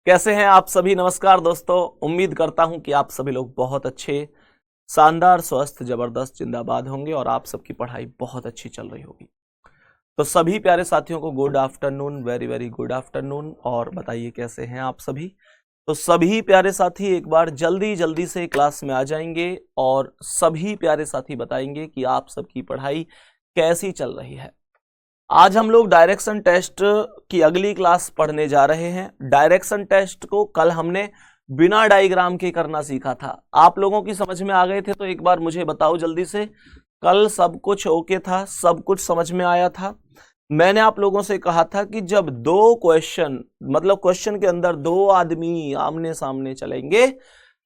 कैसे हैं आप सभी। नमस्कार दोस्तों, उम्मीद करता हूं कि आप सभी लोग बहुत अच्छे, शानदार, स्वस्थ, जबरदस्त, जिंदाबाद होंगे और आप सबकी पढ़ाई बहुत अच्छी चल रही होगी। तो सभी प्यारे साथियों को good afternoon, very very good afternoon. और बताइए कैसे हैं आप सभी। तो सभी प्यारे साथी एक बार जल्दी जल्दी से क्लास में आ जाएंगे और सभी प्यारे साथी बताएंगे कि आप सबकी पढ़ाई कैसी चल रही है। आज हम लोग डायरेक्शन टेस्ट की अगली क्लास पढ़ने जा रहे हैं। डायरेक्शन टेस्ट को कल हमने बिना डायग्राम के करना सीखा था। आप लोगों की समझ में आ गए थे तो एक बार मुझे बताओ जल्दी से, कल सब कुछ ओके था, सब कुछ समझ में आया था। मैंने आप लोगों से कहा था कि जब दो क्वेश्चन मतलब क्वेश्चन के अंदर दो आदमी आमने सामने चलेंगे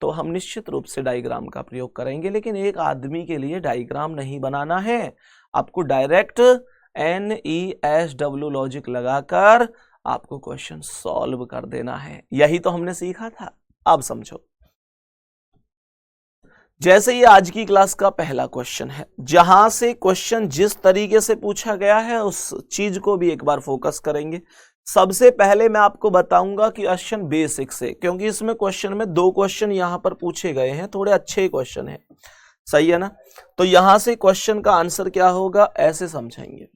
तो हम निश्चित रूप से डायग्राम का प्रयोग करेंगे, लेकिन एक आदमी के लिए डायग्राम नहीं बनाना है। आपको डायरेक्ट NESW लॉजिक लगाकर आपको क्वेश्चन सॉल्व कर देना है। यही तो हमने सीखा था। अब समझो, जैसे ये आज की क्लास का पहला क्वेश्चन है, जहां से क्वेश्चन जिस तरीके से पूछा गया है उस चीज को भी एक बार फोकस करेंगे। सबसे पहले मैं आपको बताऊंगा कि क्वेश्चन बेसिक से, क्योंकि इसमें क्वेश्चन में दो क्वेश्चन यहां पर पूछे गए हैं, थोड़े अच्छे क्वेश्चन हैं, सही है ना। तो यहां से क्वेश्चन का आंसर क्या होगा ऐसे समझेंगे।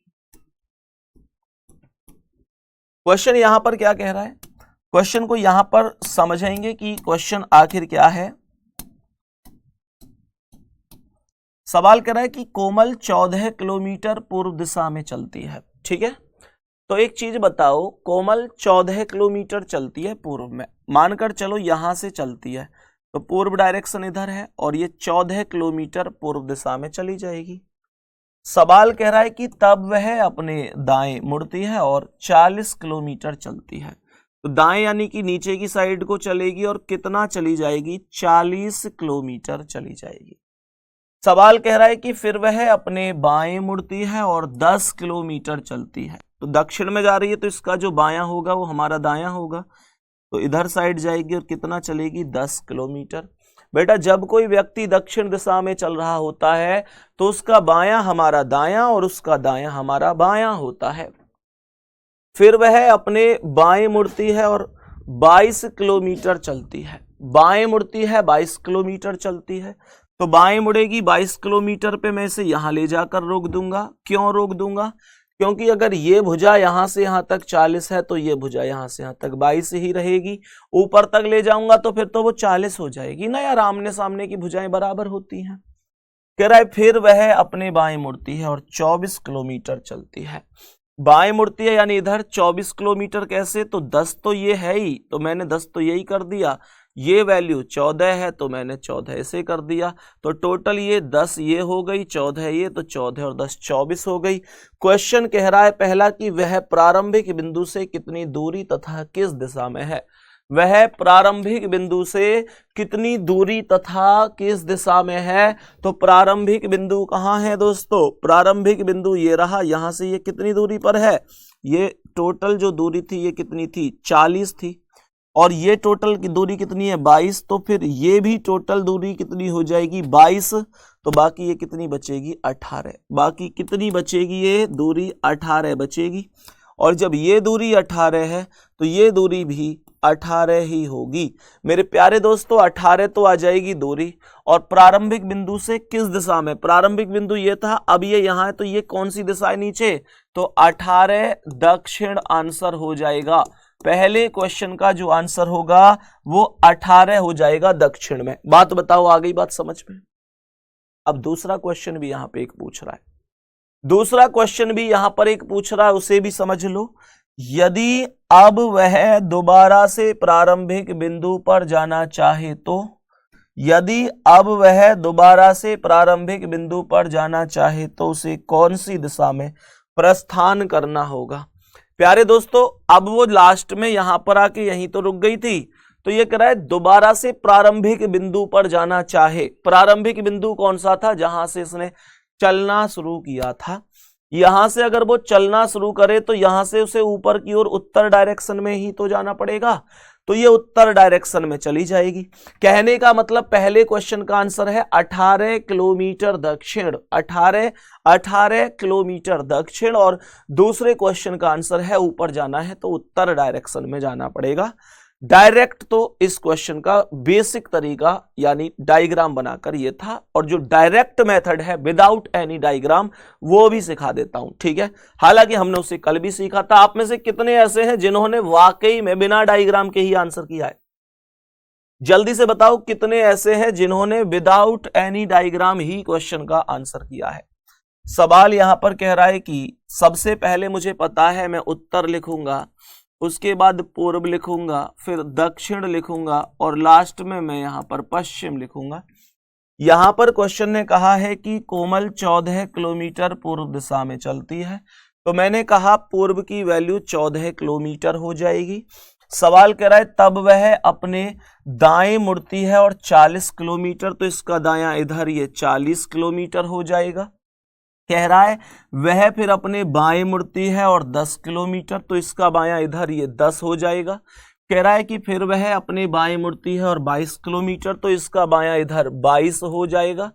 क्वेश्चन यहां पर क्या कह रहा है, क्वेश्चन को यहां पर समझेंगे कि क्वेश्चन आखिर क्या है। सवाल कर रहा है कि कोमल 14 किलोमीटर पूर्व दिशा में चलती है। ठीक है, तो एक चीज बताओ, कोमल 14 किलोमीटर चलती है पूर्व में, मानकर चलो यहां से चलती है तो पूर्व डायरेक्शन इधर है और ये 14 किलोमीटर पूर्व दिशा में चली जाएगी। सवाल कह रहा है कि तब वह अपने दाएं मुड़ती है और 40 किलोमीटर चलती है। तो दाएं यानी कि नीचे की साइड को चलेगी और कितना चली जाएगी, 40 किलोमीटर चली जाएगी। सवाल कह रहा है कि फिर वह अपने बाएं मुड़ती है और 10 किलोमीटर चलती है। तो दक्षिण में जा रही है तो इसका जो बायां होगा वो हमारा दायां होगा, तो इधर साइड जाएगी और कितना चलेगी, 10 किलोमीटर। बेटा जब कोई व्यक्ति दक्षिण दिशा में चल रहा होता है तो उसका बायां हमारा दायां और उसका दायां हमारा बायां होता है। फिर वह अपने बाएं मुड़ती है और 22 किलोमीटर चलती है। बाएं मुड़ती है, 22 किलोमीटर चलती है, तो बाएं मुड़ेगी 22 किलोमीटर पे मैं इसे यहां ले जाकर रोक दूंगा। क्यों रोक दूंगा, क्योंकि अगर ये भुजा यहां से यहां तक 40 है तो ये भुजा यहां से यहां तक 22 ही रहेगी। ऊपर तक ले जाऊंगा तो फिर तो वो 40 हो जाएगी ना यार, आमने सामने की भुजाएं बराबर होती हैं। कह रहा है फिर वह अपने बाएं मुड़ती है और 24 किलोमीटर चलती है। बाएं मुड़ती है यानी इधर 24 किलोमीटर कैसे, तो 10 तो ये है ही, तो मैंने 10 तो यही कर दिया। ये वैल्यू 14 है तो मैंने 14 ऐसे कर दिया। तो टोटल ये 10 ये हो गई, 14 ये, तो 14 और 10 24 हो गई। क्वेश्चन कह रहा है पहला कि वह प्रारंभिक बिंदु से कितनी दूरी तथा किस दिशा में है। वह प्रारंभिक बिंदु से कितनी दूरी तथा किस दिशा में है। तो प्रारंभिक बिंदु कहाँ है दोस्तों, प्रारंभिक बिंदु ये रहा, यहां से ये कितनी दूरी पर है, ये टोटल जो दूरी थी ये कितनी थी, 40 थी, और ये टोटल की दूरी कितनी है, 22। तो फिर ये भी टोटल दूरी कितनी हो जाएगी, 22। तो बाकी ये कितनी बचेगी, 18। बाकी कितनी बचेगी, ये दूरी 18 बचेगी। और जब ये दूरी 18 है तो ये दूरी भी 18 ही होगी। मेरे प्यारे दोस्तों 18 तो आ जाएगी दूरी। और प्रारंभिक बिंदु से किस दिशा में, प्रारंभिक बिंदु ये था, अब ये यहाँ है तो ये कौन सी दिशा है, नीचे, तो 18 दक्षिण आंसर हो जाएगा। पहले क्वेश्चन का जो आंसर होगा वो 18 हो जाएगा दक्षिण में। बात बताओ, आ गई बात समझ में। अब दूसरा क्वेश्चन भी यहां पे एक पूछ रहा है, दूसरा क्वेश्चन भी यहां पर एक पूछ रहा है, उसे भी समझ लो। यदि अब वह दोबारा से प्रारंभिक बिंदु पर जाना चाहे तो, यदि अब वह दोबारा से प्रारंभिक बिंदु पर जाना चाहे तो उसे कौन सी दिशा में प्रस्थान करना होगा। प्यारे दोस्तों अब वो लास्ट में यहां पर आके यहीं तो रुक गई थी, तो ये कह रहा है दोबारा से प्रारंभिक बिंदु पर जाना चाहे। प्रारंभिक बिंदु कौन सा था, जहां से इसने चलना शुरू किया था। यहां से अगर वो चलना शुरू करे तो यहां से उसे ऊपर की ओर उत्तर डायरेक्शन में ही तो जाना पड़ेगा, तो ये उत्तर डायरेक्शन में चली जाएगी। कहने का मतलब पहले क्वेश्चन का आंसर है 18 किलोमीटर दक्षिण, 18 किलोमीटर दक्षिण, और दूसरे क्वेश्चन का आंसर है ऊपर जाना है तो उत्तर डायरेक्शन में जाना पड़ेगा। डायरेक्ट तो इस क्वेश्चन का बेसिक तरीका यानी डायग्राम बनाकर ये था, और जो डायरेक्ट मेथड है विदाउट एनी डायग्राम वो भी सिखा देता हूं, ठीक है। हालांकि हमने उसे कल भी सीखा था। आप में से कितने ऐसे हैं जिन्होंने वाकई में बिना डायग्राम के ही आंसर किया है? जल्दी से बताओ कितने ऐसे हैं जिन्होंने विदाउट एनी डायग्राम ही क्वेश्चन का आंसर किया है। सवाल यहां पर कह रहा है कि सबसे पहले मुझे पता है मैं उत्तर लिखूंगा, उसके बाद पूर्व लिखूंगा, फिर दक्षिण लिखूंगा और लास्ट में मैं यहां पर पश्चिम लिखूंगा। यहां पर क्वेश्चन ने कहा है कि कोमल 14 किलोमीटर पूर्व दिशा में चलती है, तो मैंने कहा पूर्व की वैल्यू 14 किलोमीटर हो जाएगी। सवाल कह रहा है तब वह अपने दाएं मुड़ती है और 40 किलोमीटर, तो इसका दायां इधर ये 40 किलोमीटर हो जाएगा। कह रहा है वह फिर अपने बाएं मुड़ती है और 10 किलोमीटर, तो इसका बायां इधर ये 10 हो जाएगा। कह रहा है कि फिर वह अपने बाएं मुड़ती है और 22 किलोमीटर, तो इसका बायां इधर 22 हो जाएगा।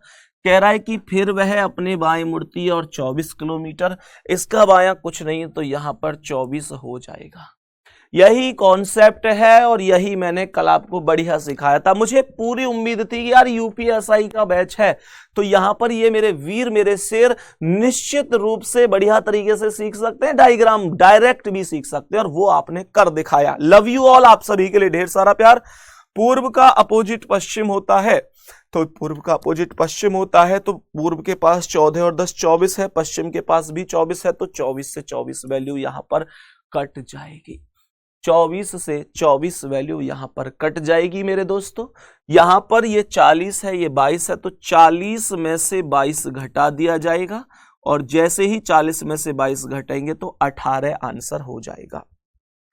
कह रहा है कि फिर वह अपने बाएं मुड़ती है और 24 किलोमीटर, इसका बायां कुछ नहीं तो यहां पर 24 हो जाएगा। यही कॉन्सेप्ट है और यही मैंने कल आपको बढ़िया सिखाया था। मुझे पूरी उम्मीद थी कि यार यूपीएसआई का बैच है तो यहां पर ये मेरे वीर मेरे शेर निश्चित रूप से बढ़िया तरीके से सीख सकते हैं, डायग्राम डायरेक्ट भी सीख सकते हैं, और वो आपने कर दिखाया। लव यू ऑल, आप सभी के लिए ढेर सारा प्यार। पूर्व का अपोजिट पश्चिम होता है, तो पूर्व का अपोजिट पश्चिम होता है, तो पूर्व के पास 14 और 10 24 है, पश्चिम के पास भी 24 है, तो 24 से 24 वैल्यू यहां पर कट जाएगी। 24 से 24 वैल्यू यहां पर कट जाएगी मेरे दोस्तों। यहां पर ये 40 है, ये 22 है, तो 40 में से 22 घटा दिया जाएगा, और जैसे ही 40 में से 22 घटेंगे तो 18 आंसर हो जाएगा।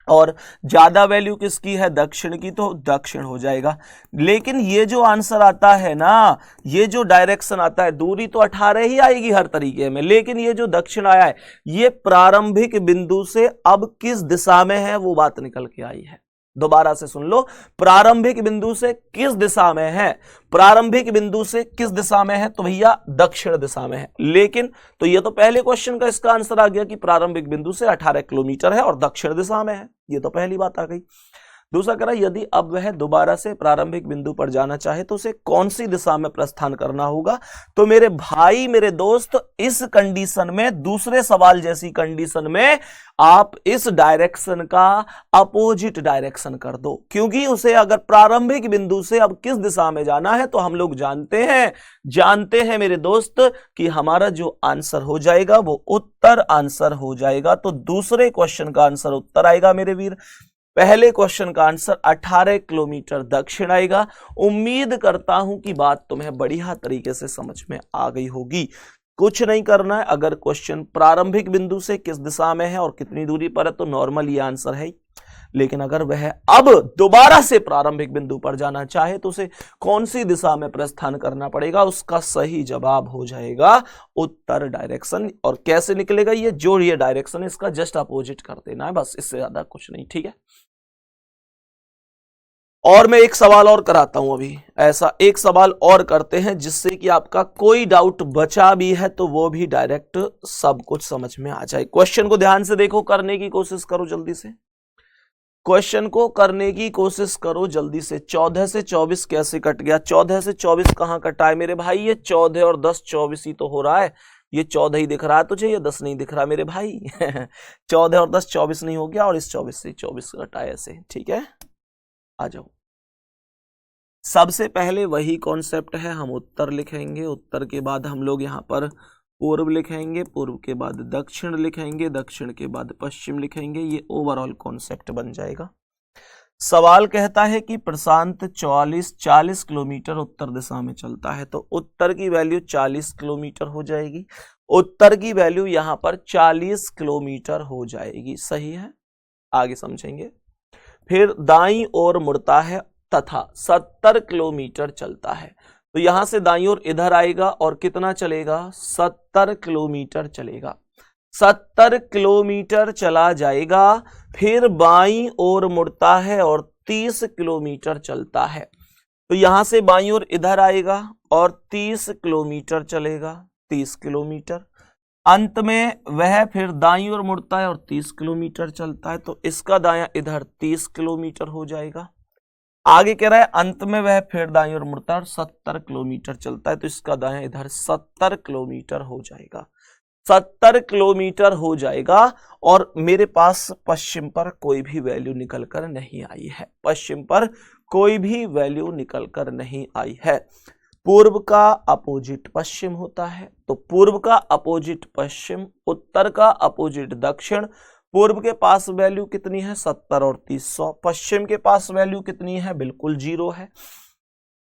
और ज्यादा वैल्यू किसकी है? दक्षिण की, तो दक्षिण हो जाएगा। लेकिन ये जो आंसर आता है ना, ये जो डायरेक्शन आता है, दूरी तो 18 ही आएगी हर तरीके में, लेकिन ये जो दक्षिण आया है ये प्रारंभिक बिंदु से अब किस दिशा में है वो बात निकल के आई है। दोबारा से सुन लो, प्रारंभिक बिंदु से किस दिशा में है? प्रारंभिक बिंदु से किस दिशा में है? तो भैया दक्षिण दिशा में है। लेकिन तो ये तो पहले क्वेश्चन का इसका आंसर आ गया कि प्रारंभिक बिंदु से 18 किलोमीटर है और दक्षिण दिशा में है, ये तो पहली बात आ गई। दूसरा कह रहा यदि अब वह दोबारा से प्रारंभिक बिंदु पर जाना चाहे तो उसे कौन सी दिशा में प्रस्थान करना होगा? तो मेरे भाई मेरे दोस्त, इस कंडीशन में, दूसरे सवाल जैसी कंडीशन में आप इस डायरेक्शन का अपोजिट डायरेक्शन कर दो, क्योंकि उसे अगर प्रारंभिक बिंदु से अब किस दिशा में जाना है तो हम लोग जानते हैं मेरे दोस्त कि हमारा जो आंसर हो जाएगा वो उत्तर आंसर हो जाएगा। तो दूसरे क्वेश्चन का आंसर उत्तर आएगा मेरे वीर। पहले क्वेश्चन का आंसर 18 किलोमीटर दक्षिण आएगा। उम्मीद करता हूं कि बात तुम्हें बढ़िया तरीके से समझ में आ गई होगी। कुछ नहीं करना है, अगर क्वेश्चन प्रारंभिक बिंदु से किस दिशा में है और कितनी दूरी पर है तो नॉर्मल ये आंसर है, लेकिन अगर वह अब दोबारा से प्रारंभिक बिंदु पर जाना चाहे तो उसे कौन सी दिशा में प्रस्थान करना पड़ेगा? उसका सही जवाब हो जाएगा उत्तर डायरेक्शन। और कैसे निकलेगा ये? जो ये डायरेक्शन इसका जस्ट अपोजिट कर देना है, बस, इससे ज्यादा कुछ नहीं, ठीक है। और मैं एक सवाल और कराता हूं अभी, ऐसा एक सवाल और करते हैं जिससे कि आपका कोई डाउट बचा भी है तो वो भी डायरेक्ट सब कुछ समझ में आ जाए। क्वेश्चन को ध्यान से देखो, करने की कोशिश करो जल्दी से, क्वेश्चन को करने की कोशिश करो जल्दी से। 14 से 24 कैसे कट गया? 14 से 24 कहां कटा है मेरे भाई? ये 14 और 10 24 ही तो हो रहा है। ये 14 ही दिख रहा है तुझे, ये 10 नहीं दिख रहा मेरे भाई। 14 और 10 24 नहीं हो गया, और इस 24 से 24 कटा है ऐसे, ठीक है। आ जाओ। सबसे पहले वही कॉन्सेप्ट है, हम उत्तर लिखेंगे, उत्तर के बाद हम लोग यहाँ पर पूर्व लिखेंगे, पूर्व के बाद दक्षिण लिखेंगे, दक्षिण के बाद पश्चिम लिखेंगे। ये ओवरऑल कॉन्सेप्ट बन जाएगा। सवाल कहता है कि प्रशांत 40 किलोमीटर उत्तर दिशा में चलता है, तो उत्तर की वैल्यू 40 किलोमीटर हो जाएगी। उत्तर की वैल्यू यहाँ पर 40 किलोमीटर हो जाएगी, सही है, आगे समझेंगे। फिर दाईं ओर मुड़ता है तथा 70 किलोमीटर चलता है, तो यहां से दाईं ओर इधर आएगा और कितना चलेगा? 70 किलोमीटर चलेगा। 70 किलोमीटर चला जाएगा। फिर बाईं ओर मुड़ता है और 30 किलोमीटर चलता है, तो यहां से बाईं ओर इधर आएगा और 30 किलोमीटर चलेगा। 30 किलोमीटर अंत में वह फिर दाईं ओर मुड़ता है और 30 किलोमीटर चलता है, तो इसका दायां इधर 30 किलोमीटर हो जाएगा। आगे कह रहा है अंत में वह फिर दाईं ओर मुड़ता है और 70 किलोमीटर चलता है, तो इसका दायां इधर 70 किलोमीटर हो जाएगा। 70 किलोमीटर हो जाएगा और मेरे पास पश्चिम पर कोई भी वैल्यू निकल कर नहीं आई है। पश्चिम पर कोई भी वैल्यू निकल कर नहीं आई है। पूर्व का अपोजिट पश्चिम होता है, तो पूर्व का अपोजिट पश्चिम, उत्तर का अपोजिट दक्षिण। पूर्व के पास वैल्यू कितनी है 70 और 30 100। पश्चिम के पास वैल्यू कितनी है, बिल्कुल 0 है।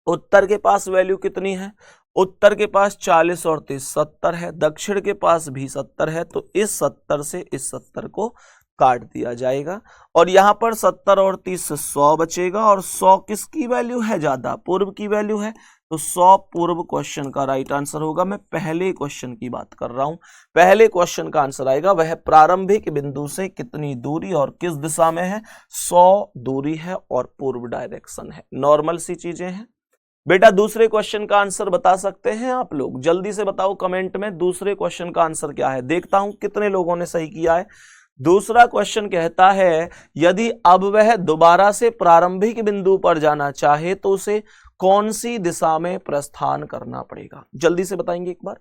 उत्तर के पास वैल्यू कितनी है, उत्तर के पास 40 और 30 70 है। दक्षिण के पास भी 70 है, तो इस 70 से इस 70 को काट दिया जाएगा और यहां पर 70 और 30 से 100 बचेगा और 100 किसकी वैल्यू है, ज्यादा पूर्व की वैल्यू है, तो 100 पूर्व क्वेश्चन का राइट आंसर होगा। मैं पहले क्वेश्चन की बात कर रहा हूं। पहले क्वेश्चन का आंसर आएगा वह प्रारंभिक बिंदु से कितनी दूरी और किस दिशा में है, 100 दूरी है और पूर्व डायरेक्शन है। नॉर्मल सी चीजें हैं बेटा। दूसरे क्वेश्चन का आंसर बता सकते हैं आप लोग, जल्दी से बताओ कमेंट में दूसरे क्वेश्चन का आंसर क्या है। देखता हूं कितने लोगों ने सही किया है। दूसरा क्वेश्चन कहता है यदि अब वह दोबारा से प्रारंभिक बिंदु पर जाना चाहे तो उसे कौन सी दिशा में प्रस्थान करना पड़ेगा। जल्दी से बताएंगे एक बार।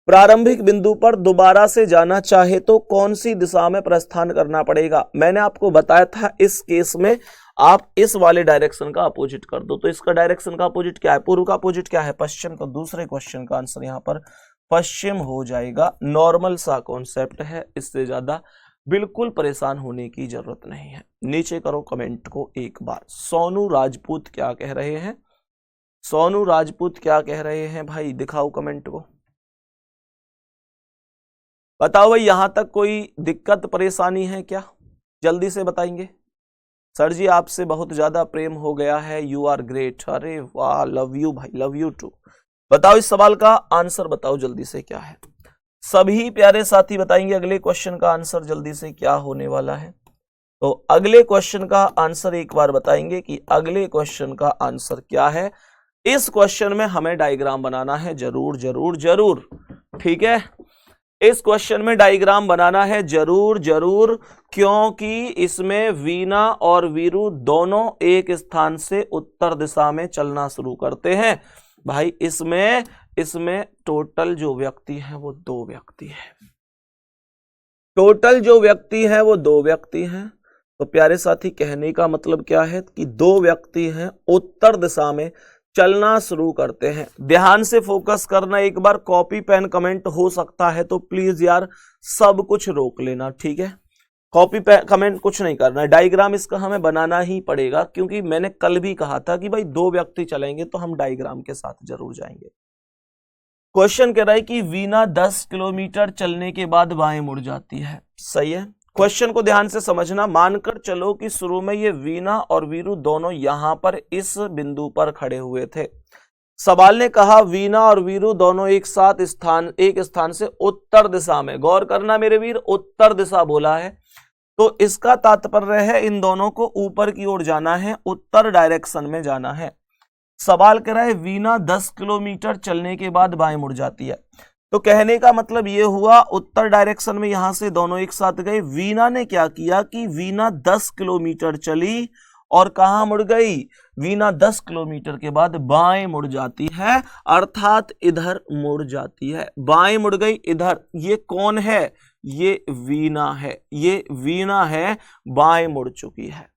प्रारंभिक बिंदु पर दोबारा से जाना चाहे तो कौन सी दिशा में प्रस्थान करना पड़ेगा। मैंने आपको बताया था इस केस में आप इस वाले डायरेक्शन का अपोजिट कर दो, तो इसका डायरेक्शन का अपोजिट क्या है, पूर्व का अपोजिट क्या है, पश्चिम। तो दूसरे क्वेश्चन का आंसर यहाँ पर पश्चिम हो जाएगा। नॉर्मल सा कॉन्सेप्ट है, इससे ज्यादा बिल्कुल परेशान होने की जरूरत नहीं है। नीचे करो कमेंट को एक बार। सोनू राजपूत क्या कह रहे हैं, सोनू राजपूत क्या कह रहे हैं भाई, दिखाओ कमेंट को, बताओ भाई। यहां तक कोई दिक्कत परेशानी है क्या, जल्दी से बताएंगे। सर जी आपसे बहुत ज्यादा प्रेम हो गया है, यू आर ग्रेट। अरे वाह, लव यू भाई, लव यू टू। बताओ इस सवाल का आंसर बताओ जल्दी से क्या है। सभी प्यारे साथी बताएंगे अगले क्वेश्चन का आंसर जल्दी से क्या होने वाला है। तो अगले क्वेश्चन का आंसर एक बार बताएंगे कि अगले क्वेश्चन का आंसर क्या है। इस क्वेश्चन में हमें डायग्राम बनाना है, जरूर जरूर जरूर, ठीक है। इस क्वेश्चन में डायग्राम बनाना है जरूर जरूर, क्योंकि इसमें वीना और वीरू दोनों एक स्थान से उत्तर दिशा में चलना शुरू करते हैं भाई। इसमें टोटल जो व्यक्ति है वो 2 व्यक्ति है, टोटल जो व्यक्ति है वो 2 व्यक्ति हैं। तो प्यारे साथी कहने का मतलब क्या है कि 2 व्यक्ति हैं, उत्तर दिशा में चलना शुरू करते हैं। ध्यान से फोकस करना, एक बार कॉपी पेन कमेंट हो सकता है तो प्लीज यार सब कुछ रोक लेना, ठीक है। कॉपी पेन कमेंट कुछ नहीं करना है, डायग्राम इसका हमें बनाना ही पड़ेगा, क्योंकि मैंने कल भी कहा था कि भाई 2 व्यक्ति चलेंगे तो हम डायग्राम के साथ जरूर जाएंगे। क्वेश्चन कह रहा है कि वीना 10 किलोमीटर चलने के बाद बाएं मुड़ जाती है, सही है। क्वेश्चन को ध्यान से समझना, मानकर चलो कि शुरू में ये वीना और वीरू दोनों यहां पर इस बिंदु पर खड़े हुए थे। सवाल ने कहा वीना और वीरू दोनों एक स्थान से उत्तर दिशा में, गौर करना मेरे वीर, उत्तर दिशा बोला है, तो इसका तात्पर्य है इन दोनों को ऊपर की ओर जाना है, उत्तर डायरेक्शन में जाना है। सवाल कह रहा है वीना 10 किलोमीटर चलने के बाद बाएं मुड़ जाती है, तो कहने का मतलब ये हुआ उत्तर डायरेक्शन में यहां से दोनों एक साथ गए। वीना ने क्या किया कि वीना 10 किलोमीटर चली और कहां मुड़ गई, वीना 10 किलोमीटर के बाद बाएं मुड़ जाती है, अर्थात इधर मुड़ जाती है, बाएं मुड़ गई इधर। ये कौन है, ये वीना है, ये वीना है, बाएं मुड़ चुकी है।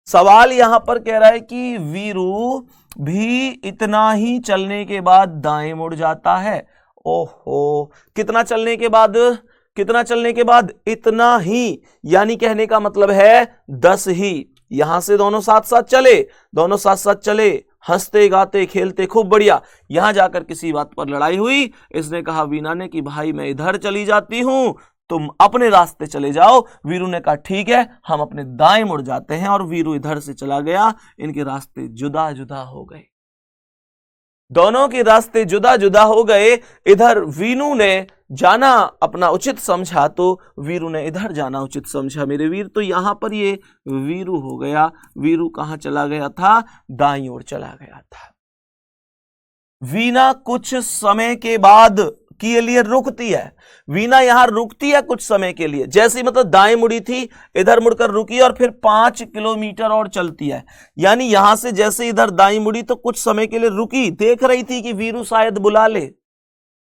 सवाल यहां पर कह रहा है कि वीरू भी इतना ही चलने के बाद दाएं मुड़ जाता है। ओहो, कितना चलने के बाद, कितना चलने के बाद, इतना ही, यानी कहने का मतलब है 10 ही। यहां से दोनों साथ साथ चले, दोनों साथ साथ चले, हंसते गाते खेलते, खूब बढ़िया। यहां जाकर किसी बात पर लड़ाई हुई, इसने कहा वीना ने कि भाई मैं इधर चली जाती हूं, तुम अपने रास्ते चले जाओ। वीरू ने कहा ठीक है, हम अपने दाएं मुड़ जाते हैं, और वीरू इधर से चला गया। इनके रास्ते जुदा जुदा हो गए, दोनों के रास्ते जुदा जुदा हो गए। इधर वीनू ने जाना अपना उचित समझा, तो वीरू ने इधर जाना उचित समझा मेरे वीर। तो यहां पर ये वीरू हो गया। वीरू कहां चला गया था, दाईं ओर चला गया था। वीना कुछ समय के बाद के लिए रुकती है। वीणा यहां रुकती है कुछ समय के लिए, जैसे मतलब दाएं मुड़ी थी, इधर मुड़कर रुकी और फिर 5 किलोमीटर और चलती है। यानी यहां से जैसे इधर दाएं मुड़ी तो कुछ समय के लिए रुकी, देख रही थी कि वीरू शायद बुला ले।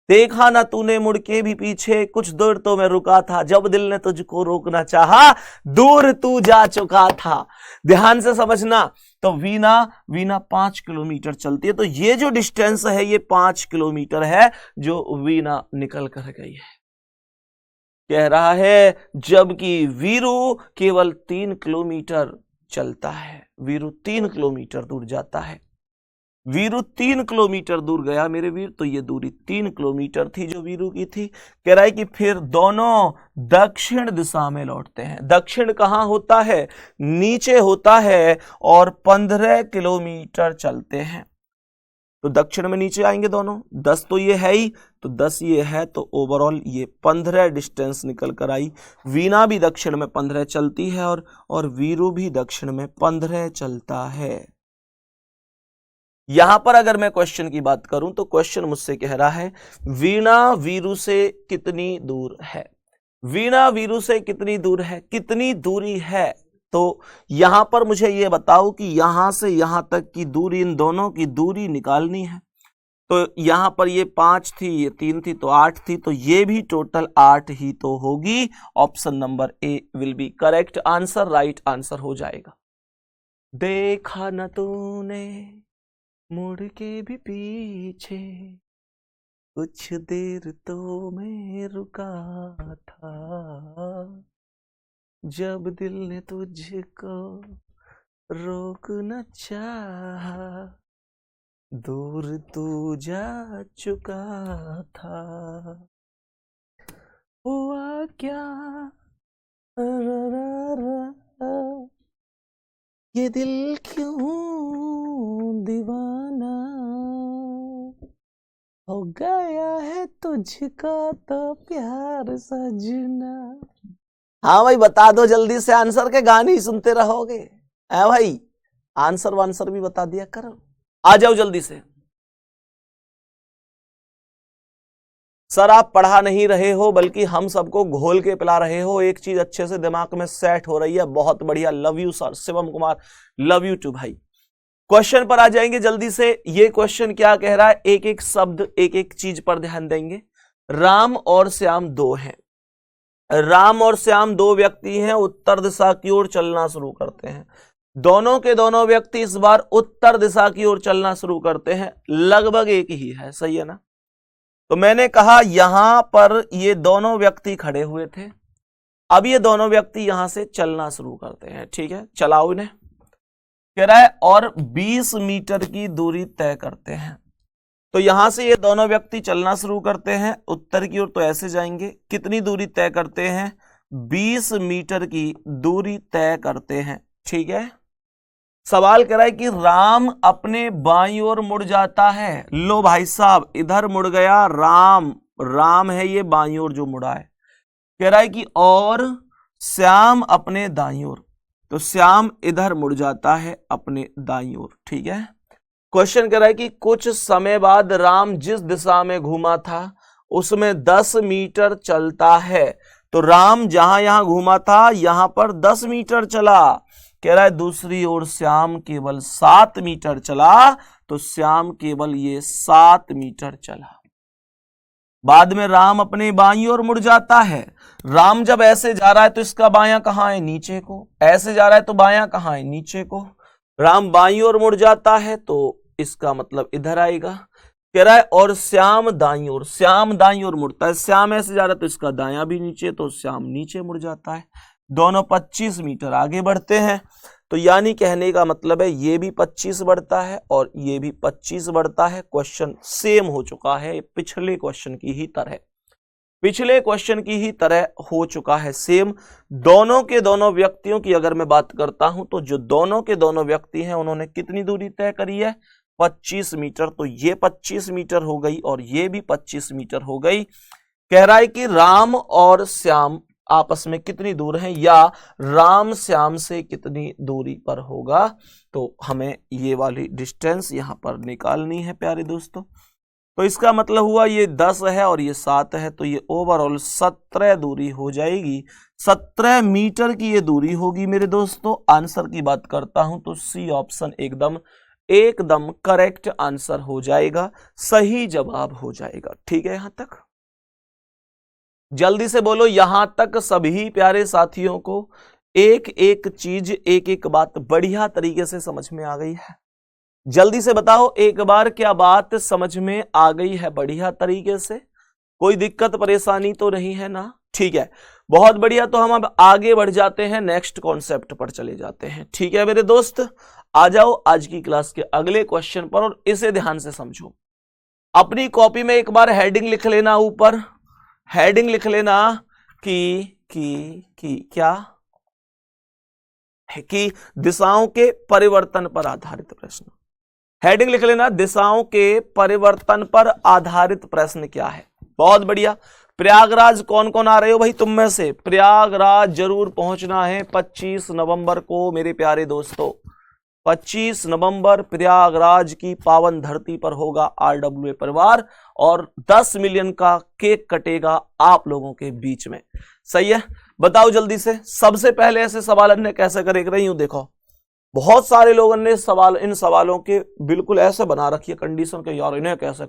देखा ना तूने मुड़ के भी पीछे, कुछ दूर तो मैं रुका था, जब दिल ने तुझको रोकना चाहा, दूर तू जा चुका था। ध्यान से समझना। तो वीणा 5 किलोमीटर चलती है। तो ये जो डिस्टेंस है ये 5 किलोमीटर है जो वीणा निकल कर गई है, कह रहा है। जबकि वीरू केवल 3 किलोमीटर चलता है, वीरू 3 किलोमीटर दूर जाता है। वीरू 3 किलोमीटर दूर गया मेरे वीर, तो ये दूरी 3 किलोमीटर थी जो वीरू की थी। कह रहा है कि फिर दोनों दक्षिण दिशा में लौटते हैं। दक्षिण कहां होता है? नीचे होता है, और 15 किलोमीटर चलते हैं। तो दक्षिण में नीचे आएंगे दोनों, 10 तो ये है ही, तो 10 ये है, तो ओवरऑल ये 15 डिस्टेंस निकल कर आई। वीणा भी दक्षिण में 15 चलती है और वीरू भी दक्षिण में 15 चलता है। यहां पर अगर मैं क्वेश्चन की बात करूं तो क्वेश्चन मुझसे कह रहा है वीणा वीरू से कितनी दूर है। वीणा वीरू से कितनी दूर है, कितनी दूरी है। तो यहां पर मुझे यह बताओ कि यहां से यहां तक की दूरी, इन दोनों की दूरी निकालनी है। तो यहां पर ये 5 थी, ये 3 थी, तो 8 थी, तो ये भी टोटल 8 ही तो होगी। Option number A will be correct answer, right answer हो जाएगा। देखा न तूने मुड़ के भी पीछे, कुछ देर तो मैं रुका था, जब दिल ने तुझको रोक न चाहा, दूर तू जा चुका था। हुआ क्या ये दिल क्यों दीवाना हो गया है तुझको तो प्यार सजना। हाँ भाई बता दो जल्दी से आंसर, के गाने ही सुनते रहोगे। है भाई, आंसर वांसर भी बता दिया करो, आ जाओ जल्दी से। सर आप पढ़ा नहीं रहे हो बल्कि हम सबको घोल के पिला रहे हो। एक चीज अच्छे से दिमाग में सेट हो रही है, बहुत बढ़िया, love you sir. Shivam Kumar love you too भाई। क्वेश्चन पर आ जाएंगे जल्दी से। ये क्वेश्चन क्या कह रहा है, एक एक शब्द एक एक चीज पर ध्यान देंगे। राम और श्याम दो हैं, राम और श्याम दो व्यक्ति हैं, उत्तर दिशा की ओर चलना शुरू करते हैं। दोनों के दोनों व्यक्ति इस बार उत्तर दिशा की ओर चलना शुरू करते हैं, लगभग एक ही है, सही है ना। तो मैंने कहा यहां पर ये दोनों व्यक्ति खड़े हुए थे, अब ये दोनों व्यक्ति यहां से चलना शुरू करते हैं, ठीक है, चलाओ इन्हें। कह रहा है और 20 मीटर की दूरी तय करते हैं। तो यहां से ये दोनों व्यक्ति चलना शुरू करते हैं उत्तर की ओर, तो ऐसे जाएंगे। कितनी दूरी तय करते हैं? 20 मीटर की दूरी तय करते हैं, ठीक है। सवाल कह रहा है कि राम अपने बाईं ओर मुड़ जाता है। लो भाई साहब इधर मुड़ गया राम, राम है ये बाईं ओर जो मुड़ा है। कह रहा है कि और श्याम अपने दाईं ओर, तो श्याम इधर मुड़ जाता है अपने दाईं ओर, ठीक है। क्वेश्चन कह रहा है कि कुछ समय बाद राम जिस दिशा में घूमा था उसमें 10 मीटर चलता है। तो राम जहां यहां घूमा था यहां पर 10 मीटर चला। कह रहा है दूसरी ओर श्याम केवल 7 मीटर चला, तो श्याम केवल ये 7 मीटर चला। बाद में राम अपने बाईं ओर मुड़ जाता है। राम जब ऐसे जा रहा है तो इसका बायां कहां है? नीचे को। ऐसे जा रहा है तो बायां कहां है? नीचे को। राम बाईं ओर मुड़ जाता है तो इसका मतलब इधर आएगा। कह रहा है और श्याम दाईं ओर, श्याम दाईं ओर मुड़ता है। श्याम ऐसे जा रहा है तो इसका दायां भी नीचे, तो श्याम नीचे मुड़ जाता है। दोनों 25 मीटर आगे बढ़ते हैं। तो यानी कहने का मतलब है ये भी 25 बढ़ता है और ये भी 25 बढ़ता है। क्वेश्चन सेम हो चुका है, पिछले क्वेश्चन की ही तरह, पिछले क्वेश्चन की ही तरह हो चुका है सेम। दोनों के दोनों व्यक्तियों की अगर मैं बात करता हूं तो जो दोनों के दोनों व्यक्ति हैं उन्होंने कितनी दूरी तय करी है? 25 मीटर। तो ये 25 मीटर हो गई और ये भी 25 मीटर हो गई। कह रहा है कि राम और श्याम आपस में कितनी दूर हैं, या राम श्याम से कितनी दूरी पर होगा। तो हमें ये वाली डिस्टेंस यहां पर निकालनी है प्यारे दोस्तों। तो इसका मतलब हुआ ये 10 है और ये 7 है, तो ये ओवरऑल 17 दूरी हो जाएगी। 17 मीटर की ये दूरी होगी मेरे दोस्तों। आंसर की बात करता हूं तो सी ऑप्शन एकदम करेक्ट आंसर हो जाएगा, सही जवाब हो जाएगा। ठीक है, यहां तक जल्दी से बोलो, यहां तक सभी प्यारे साथियों को एक एक चीज, एक एक बात बढ़िया तरीके से समझ में आ गई है? जल्दी से बताओ एक बार, क्या बात समझ में आ गई है बढ़िया तरीके से? कोई दिक्कत परेशानी तो नहीं है ना? ठीक है, बहुत बढ़िया। तो हम अब आगे बढ़ जाते हैं, नेक्स्ट कॉन्सेप्ट पर चले जाते हैं। ठीक है मेरे दोस्त, आ जाओ आज की क्लास के अगले क्वेश्चन पर और इसे ध्यान से समझो। अपनी कॉपी में एक बार हेडिंग लिख लेना, ऊपर हेडिंग लिख लेना कि क्या है कि दिशाओं के परिवर्तन पर आधारित प्रश्न। हेडिंग लिख लेना, दिशाओं के परिवर्तन पर आधारित प्रश्न क्या है। बहुत बढ़िया। प्रयागराज कौन कौन आ रहे हो भाई तुम में से? प्रयागराज जरूर पहुंचना है 25 नवंबर को मेरे प्यारे दोस्तों। 25 नवंबर प्रयागराज की पावन धरती पर होगा RWA परिवार और 10 मिलियन का केक कटेगा आप लोगों के बीच में। सही है, बताओ जल्दी से। सबसे पहले ऐसे सवाल हमने कैसे कर रही हूं, देखो बहुत सारे लोगों ने सवाल, इन सवालों के बिल्कुल ऐसे बना रखी है कंडीशन के, यार इन्हें कैसे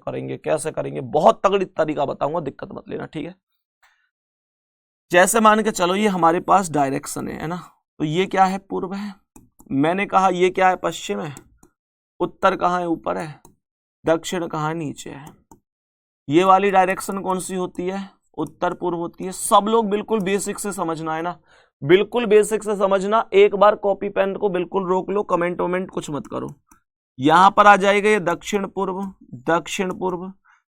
करेंगे। बहुत तगड़ी तरीका बताऊंगा, दिक्कत मत लेना। ठीक है, जैसे मान के चलो ये हमारे पास डायरेक्शन है ना, तो ये क्या है? पूर्व है। मैंने कहा ये क्या है? पश्चिम है। उत्तर कहाँ है? ऊपर है। दक्षिण कहाँ है? नीचे है। ये वाली डायरेक्शन कौन सी होती है? उत्तर पूर्व होती है। सब लोग बिल्कुल बेसिक से समझना है ना, बिल्कुल बेसिक से समझना। एक बार कॉपी पेन को बिल्कुल रोक लो, कमेंट वमेंट कुछ मत करो। यहां पर आ जाएगा ये दक्षिण पूर्व।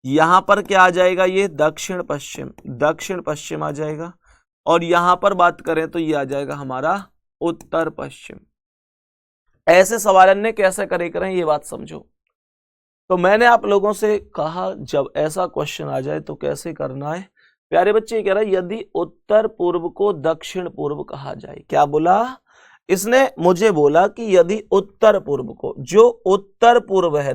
यहां पर क्या आ जाएगा? ये दक्षिण पश्चिम आ जाएगा। और यहां पर बात करें तो ये आ जाएगा हमारा उत्तर पश्चिम। ऐसे सवाल ने कैसे करें ये बात समझो। तो मैंने आप लोगों से कहा जब ऐसा क्वेश्चन आ जाए तो कैसे करना है। प्यारे बच्चे कह रहा है यदि उत्तर पूर्व को दक्षिण पूर्व कहा जाए। क्या बोला इसने? मुझे बोला कि यदि उत्तर पूर्व को, जो उत्तर पूर्व है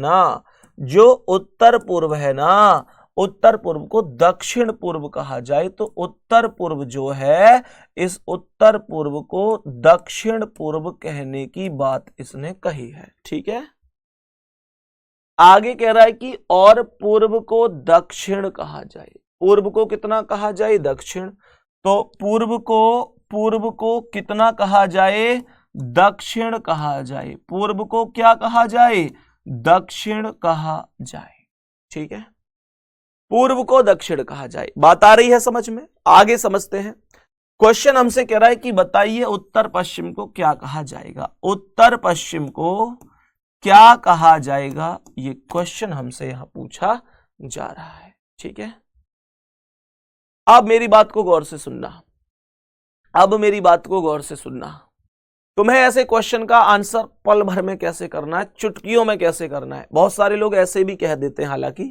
ना, उत्तर पूर्व को दक्षिण पूर्व कहा जाए तो उत्तर पूर्व जो है, इस उत्तर पूर्व को दक्षिण पूर्व कहने की बात इसने कही है। ठीक है, आगे कह रहा है कि और पूर्व को दक्षिण कहा जाए। पूर्व को कितना कहा जाए? दक्षिण। तो पूर्व को कितना कहा जाए? दक्षिण कहा जाए। पूर्व को क्या कहा जाए? दक्षिण कहा जाए। ठीक है, पूर्व को दक्षिण कहा जाए। बात आ रही है समझ में? आगे समझते हैं। क्वेश्चन हमसे कह रहा है कि बताइए उत्तर पश्चिम को क्या कहा जाएगा। उत्तर पश्चिम को क्या कहा जाएगा, ये क्वेश्चन हमसे यहां पूछा जा रहा है। ठीक है, अब मेरी बात को गौर से सुनना। तुम्हें ऐसे क्वेश्चन का आंसर पल भर में कैसे करना है, चुटकियों में कैसे करना है। बहुत सारे लोग ऐसे भी कह देते हैं हालांकि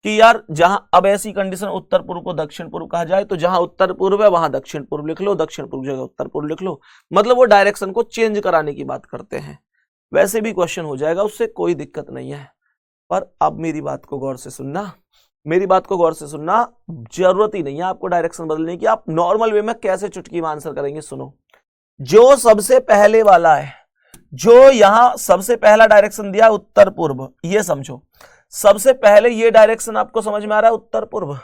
कि यार जहां अब ऐसी कंडीशन उत्तर पूर्व को दक्षिण पूर्व कहा जाए तो जहां उत्तर पूर्व है वहां दक्षिण पूर्व लिख लो, दक्षिण पूर्व जगह उत्तर पूर्व लिख लो। मतलब वो डायरेक्शन को चेंज कराने की बात करते हैं। वैसे भी क्वेश्चन हो जाएगा, उससे कोई दिक्कत नहीं है। पर अब मेरी बात को गौर से सुनना, जरूरत ही नहीं है आपको डायरेक्शन बदलने की। आप नॉर्मल वे में कैसे चुटकी में आंसर करेंगे सुनो। जो सबसे पहले वाला है, जो यहां सबसे पहला डायरेक्शन दिया उत्तर पूर्व, ये समझो सबसे पहले ये डायरेक्शन आपको समझ में आ रहा है उत्तर पूर्व।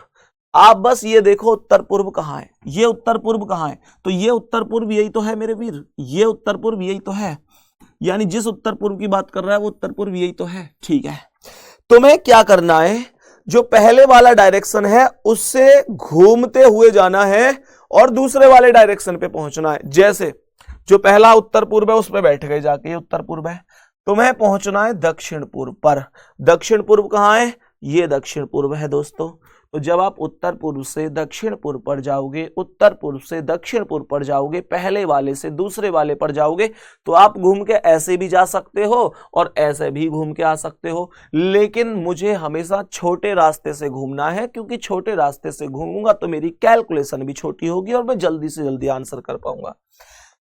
आप बस ये देखो उत्तर पूर्व कहां है, ये उत्तर पूर्व कहां है, तो ये उत्तर पूर्व यही तो है मेरे वीर, ये उत्तर पूर्व यही तो है। यानी जिस उत्तर पूर्व की बात कर रहा है वो उत्तर पूर्व यही तो है। ठीक है, तुम्हें क्या करना है, जो पहले वाला डायरेक्शन है उससे घूमते हुए जाना है और दूसरे वाले डायरेक्शन पे पहुंचना है। जैसे जो पहला उत्तर पूर्व है उस पे बैठ गए जाके, ये उत्तर पूर्व है, तुम्हें पहुंचना है दक्षिण पूर्व पर। दक्षिण पूर्व कहां है? ये दक्षिण पूर्व है दोस्तों। तो जब आप उत्तर पूर्व से दक्षिण पूर्व पर जाओगे, उत्तर पूर्व से दक्षिण पूर्व पर जाओगे, पहले वाले से दूसरे वाले पर जाओगे, तो आप घूम के ऐसे भी जा सकते हो और ऐसे भी घूम के आ सकते हो। लेकिन मुझे हमेशा छोटे रास्ते से घूमना है, क्योंकि छोटे रास्ते से घूमूंगा तो मेरी कैलकुलेशन भी छोटी होगी और मैं जल्दी से जल्दी आंसर कर पाऊंगा।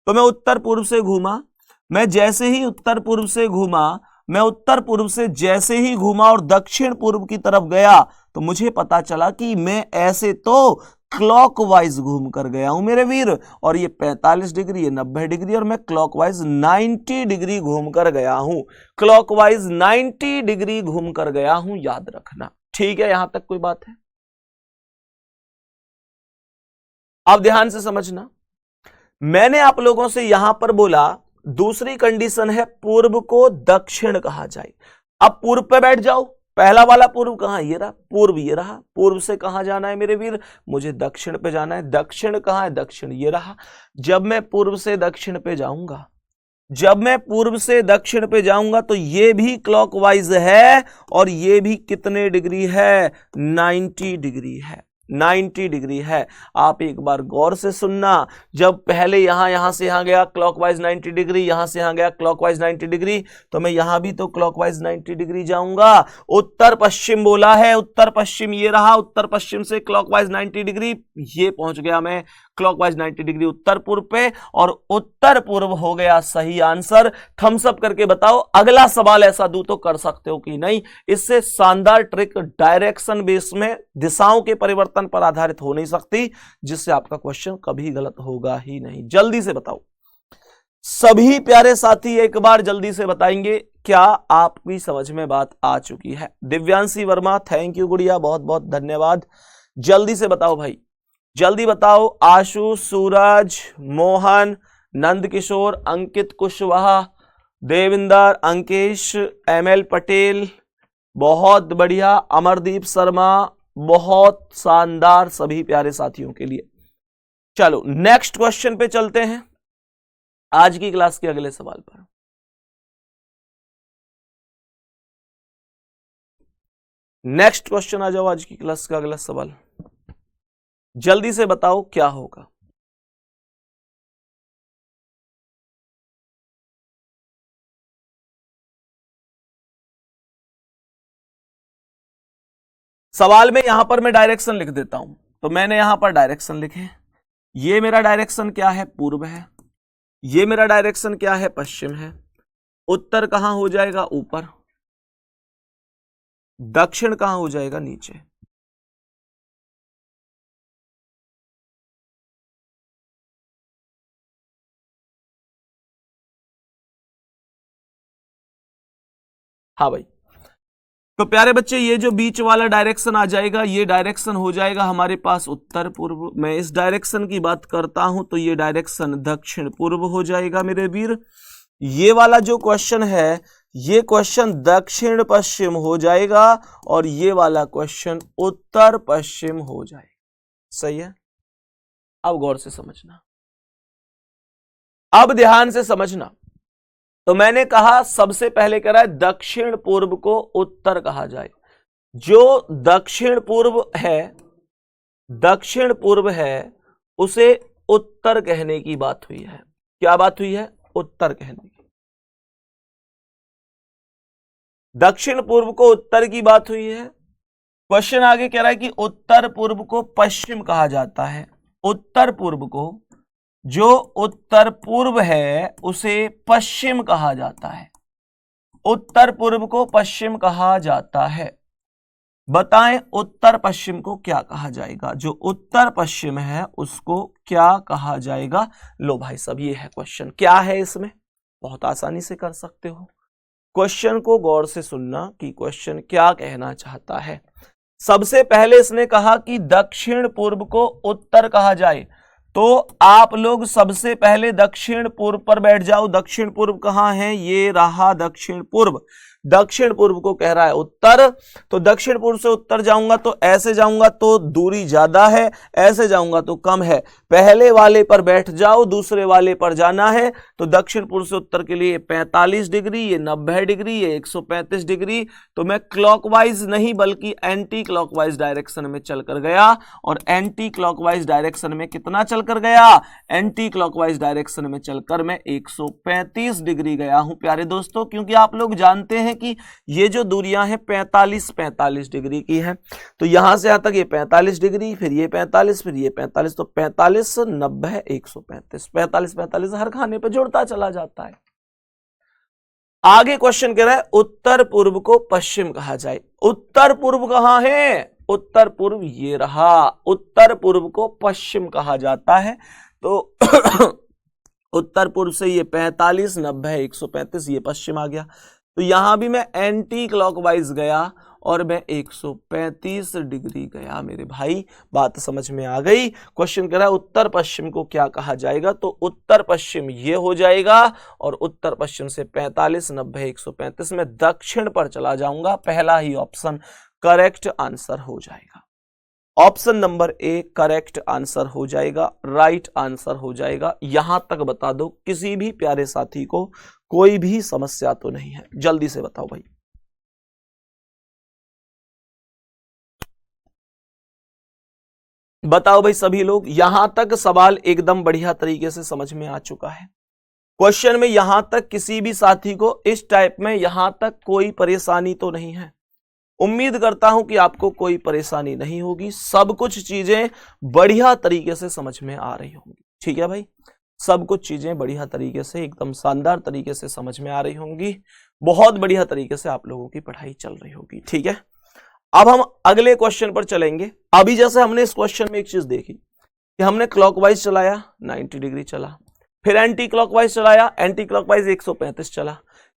तो मैं उत्तर पूर्व से घूमा, मैं जैसे ही उत्तर पूर्व से घूमा मैं उत्तर पूर्व से जैसे ही घूमा और दक्षिण पूर्व की तरफ गया तो मुझे पता चला कि मैं ऐसे तो क्लॉकवाइज घूम कर गया हूं मेरे वीर, और ये 45 डिग्री, ये 90 डिग्री, और मैं क्लॉकवाइज 90 डिग्री घूम कर गया हूं। क्लॉकवाइज 90 डिग्री घूम कर गया हूं, याद रखना। ठीक है, यहां तक कोई बात है? अब ध्यान से समझना, मैंने आप लोगों से यहां पर बोला दूसरी कंडीशन है पूर्व को दक्षिण कहा जाए। अब पूर्व पे बैठ जाओ, पहला वाला पूर्व कहां, ये रहा पूर्व, ये रहा। पूर्व से कहां जाना है मेरे वीर, मुझे दक्षिण पे जाना है। दक्षिण कहां है, दक्षिण ये रहा। जब मैं पूर्व से दक्षिण पे जाऊंगा, जब मैं पूर्व से दक्षिण पे जाऊंगा तो ये भी क्लॉकवाइज है, और ये भी कितने डिग्री है, 90 डिग्री है, 90 डिग्री है। आप एक बार गौर से सुनना, जब पहले यहां से यहां गया क्लॉकवाइज 90 डिग्री, यहां से यहां गया क्लॉकवाइज 90 डिग्री, तो मैं यहां भी तो क्लॉकवाइज 90 डिग्री जाऊंगा। उत्तर पश्चिम बोला है, उत्तर पश्चिम ये रहा, उत्तर पश्चिम से क्लॉकवाइज 90 डिग्री, ये पहुंच गया मैं क्लॉकवाइज 90 डिग्री उत्तर पूर्व पे, और उत्तर पूर्व हो गया सही आंसर। थम्स अप करके बताओ अगला सवाल ऐसा दूं तो कर सकते हो कि नहीं। इससे शानदार ट्रिक डायरेक्शन बेस में दिशाओं के परिवर्तन पर आधारित हो नहीं सकती, जिससे आपका क्वेश्चन कभी गलत होगा ही नहीं। जल्दी से बताओ सभी प्यारे साथी, एक बार जल्दी से बताएंगे क्या आपकी समझ में बात आ चुकी है। दिव्यांशी वर्मा, थैंक यू गुड़िया, बहुत बहुत धन्यवाद। जल्दी से बताओ भाई, जल्दी बताओ। आशु, सूरज, मोहन, नंदकिशोर, अंकित कुशवाहा, देविंदर, अंकेश, एमएल पटेल, बहुत बढ़िया, अमरदीप शर्मा, बहुत शानदार सभी प्यारे साथियों के लिए। चलो नेक्स्ट क्वेश्चन पे चलते हैं, आज की क्लास के अगले सवाल पर। नेक्स्ट क्वेश्चन आ जाओ, आज की क्लास का अगला सवाल। जल्दी से बताओ क्या होगा। सवाल में यहां पर मैं डायरेक्शन लिख देता हूं, तो मैंने यहां पर डायरेक्शन लिखे। ये मेरा डायरेक्शन क्या है, पूर्व है। ये मेरा डायरेक्शन क्या है, पश्चिम है। उत्तर कहां हो जाएगा, ऊपर। दक्षिण कहां हो जाएगा, नीचे। हाँ भाई, तो प्यारे बच्चे ये जो बीच वाला डायरेक्शन आ जाएगा, ये डायरेक्शन हो जाएगा हमारे पास उत्तर पूर्व। मैं इस डायरेक्शन की बात करता हूं तो ये डायरेक्शन दक्षिण पूर्व हो जाएगा मेरे वीर। ये वाला जो क्वेश्चन है, ये क्वेश्चन दक्षिण पश्चिम हो जाएगा, और ये वाला क्वेश्चन उत्तर पश्चिम हो जाएगा। सही है, अब गौर से समझना, अब ध्यान से समझना। तो मैंने कहा सबसे पहले कह रहा है दक्षिण पूर्व को उत्तर कहा जाए। जो दक्षिण पूर्व है, दक्षिण पूर्व है, उसे उत्तर कहने की बात हुई है। क्या बात हुई है, उत्तर कहने की। दक्षिण पूर्व को उत्तर की बात हुई है। क्वेश्चन आगे कह रहा है कि उत्तर पूर्व को पश्चिम कहा जाता है। उत्तर पूर्व को, जो उत्तर पूर्व है उसे पश्चिम कहा जाता है। उत्तर पूर्व को पश्चिम कहा जाता है। बताएं उत्तर पश्चिम को क्या कहा जाएगा, जो उत्तर पश्चिम है उसको क्या कहा जाएगा। लो भाई सब, ये है क्वेश्चन। क्या है इसमें, बहुत आसानी से कर सकते हो। क्वेश्चन को गौर से सुनना कि क्वेश्चन क्या कहना चाहता है। सबसे पहले इसने कहा कि दक्षिण पूर्व को उत्तर कहा जाए, तो आप लोग सबसे पहले दक्षिण पूर्व पर बैठ जाओ। दक्षिण पूर्व कहां है, ये रहा दक्षिण पूर्व। दक्षिण पूर्व को कह रहा है उत्तर, तो दक्षिण पूर्व से उत्तर जाऊंगा तो ऐसे जाऊंगा तो दूरी ज्यादा है, ऐसे जाऊंगा तो कम है। पहले वाले पर बैठ जाओ, दूसरे वाले पर जाना है। तो दक्षिण पूर्व से उत्तर के लिए 45 डिग्री, ये 90 डिग्री, ये 135 डिग्री। तो मैं क्लॉकवाइज नहीं बल्कि एंटी क्लॉकवाइज डायरेक्शन में चलकर गया। और एंटी क्लॉकवाइज डायरेक्शन में कितना चलकर गया, एंटी क्लॉकवाइज डायरेक्शन में चलकर मैं 135 डिग्री गया हूं प्यारे दोस्तों। क्योंकि आप लोग जानते हैं कि ये जो दूरियां हैं 45 डिग्री की है। तो यहां से यहां तक ये 45 डिग्री, फिर ये 45, फिर ये 45, तो 45, 90, 135, 45 हर खाने पर जुड़ता चला जाता है। आगे क्वेश्चन कह रहा है उत्तर पूर्व को पश्चिम कहा जाए। उत्तर पूर्व कहां है? उत्तर पूर्व ये रहा। उत्तर पूर्व को पश्चिम कहा जाता है। तो उत्तर पूर्व से ये 45, 90, 135, ये पश्चिम आ गया। तो यहां भी मैं एंटी क्लॉकवाइज गया और मैं 135 डिग्री गया। मेरे भाई बात समझ में आ गई? क्वेश्चन कह रहा है उत्तर पश्चिम को क्या कहा जाएगा, तो उत्तर पश्चिम ये हो जाएगा और उत्तर पश्चिम से 45, 90, 135 में दक्षिण पर चला जाऊंगा। पहला ही ऑप्शन करेक्ट आंसर हो जाएगा। Option number A correct answer हो जाएगा, राइट आंसर हो जाएगा। यहां तक बता दो, किसी भी प्यारे साथी को कोई भी समस्या तो नहीं है? जल्दी से बताओ भाई। बताओ भाई सभी लोग, यहां तक सवाल एकदम बढ़िया तरीके से समझ में आ चुका है? क्वेश्चन में यहां तक किसी भी साथी को इस टाइप में यहां तक कोई परेशानी तो नहीं है? उम्मीद करता हूं कि आपको कोई परेशानी नहीं होगी, सब कुछ चीजें बढ़िया तरीके से समझ में आ रही होंगी। ठीक है भाई, सब कुछ चीजें बढ़िया तरीके से एकदम शानदार तरीके से समझ में आ रही होंगी। बहुत बढ़िया तरीके से आप लोगों की पढ़ाई चल रही होगी। ठीक है, अब हम अगले क्वेश्चन पर चलेंगे। अभी जैसे हमने इस क्वेश्चन में एक चीज देखी कि हमने क्लॉकवाइज चलाया 90 डिग्री चला, फिर एंटी क्लॉकवाइज चलाया, एंटी क्लॉकवाइज 135 चला।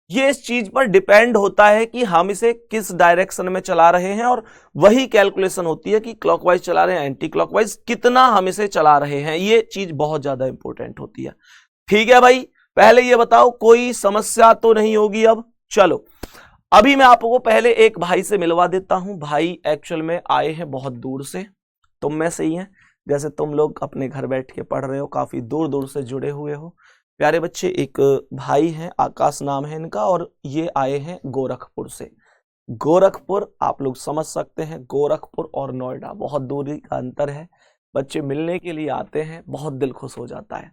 ये इस चीज पर डिपेंड होता है कि हम इसे किस डायरेक्शन में चला रहे हैं, और वही कैलकुलेशन होती है कि क्लॉकवाइज चला रहे हैं एंटी क्लॉकवाइज, कितना हम इसे चला रहे हैं। ये चीज बहुत ज्यादा इंपॉर्टेंट होती है। ठीक है भाई, पहले ये बताओ कोई समस्या तो नहीं होगी? अब चलो, अभी मैं आपको पहले एक भाई से मिलवा देता हूं। भाई एक्चुअल में आए हैं बहुत दूर से, तुम में से ही हैं, जैसे तुम लोग अपने घर बैठ के पढ़ रहे हो, काफी दूर दूर से जुड़े हुए हो प्यारे बच्चे। एक भाई हैं, आकाश नाम है इनका, और ये आए हैं गोरखपुर से। गोरखपुर आप लोग समझ सकते हैं, गोरखपुर और नोएडा बहुत दूरी का अंतर है। बच्चे मिलने के लिए आते हैं, बहुत दिल खुश हो जाता है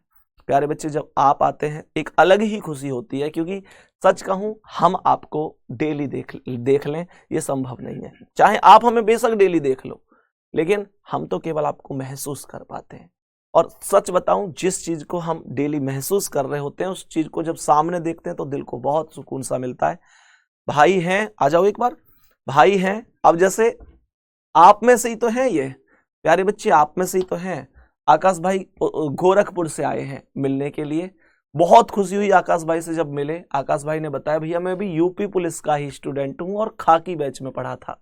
प्यारे बच्चे। जब आप आते हैं एक अलग ही खुशी होती है, क्योंकि सच कहूं हम आपको डेली देख लें ये संभव नहीं है। चाहे आप हमें बेशक डेली देख लो, लेकिन हम तो केवल आपको महसूस कर पाते हैं। और सच बताऊं, जिस चीज को हम डेली महसूस कर रहे होते हैं, उस चीज को जब सामने देखते हैं तो दिल को बहुत सुकून सा मिलता है। भाई हैं, आ जाओ एक बार। भाई हैं, अब जैसे आप में से ही तो हैं ये प्यारे बच्चे, आप में से ही तो हैं। आकाश भाई गोरखपुर से आए हैं मिलने के लिए। बहुत खुशी हुई आकाश भाई से जब मिले। आकाश भाई ने बताया भैया मैं भी यूपी पुलिस का ही स्टूडेंट हूं और खाकी बैच में पढ़ा था।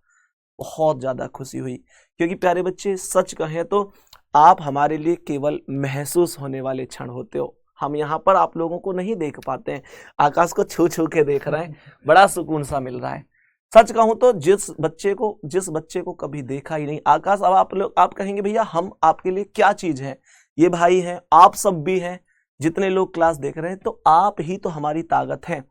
बहुत ज्यादा खुशी हुई, क्योंकि प्यारे बच्चे सच कहें तो आप हमारे लिए केवल महसूस होने वाले क्षण होते हो। हम यहाँ पर आप लोगों को नहीं देख पाते हैं, आकाश को छू छू के देख रहे हैं, बड़ा सुकून सा मिल रहा है। सच कहूं तो जिस बच्चे को कभी देखा ही नहीं, आकाश अब आप कहेंगे भैया हम आपके लिए क्या चीज है? ये भाई हैं, आप सब भी हैं, जितने लोग क्लास देख रहे हैं, तो आप ही तो हमारी ताकत है,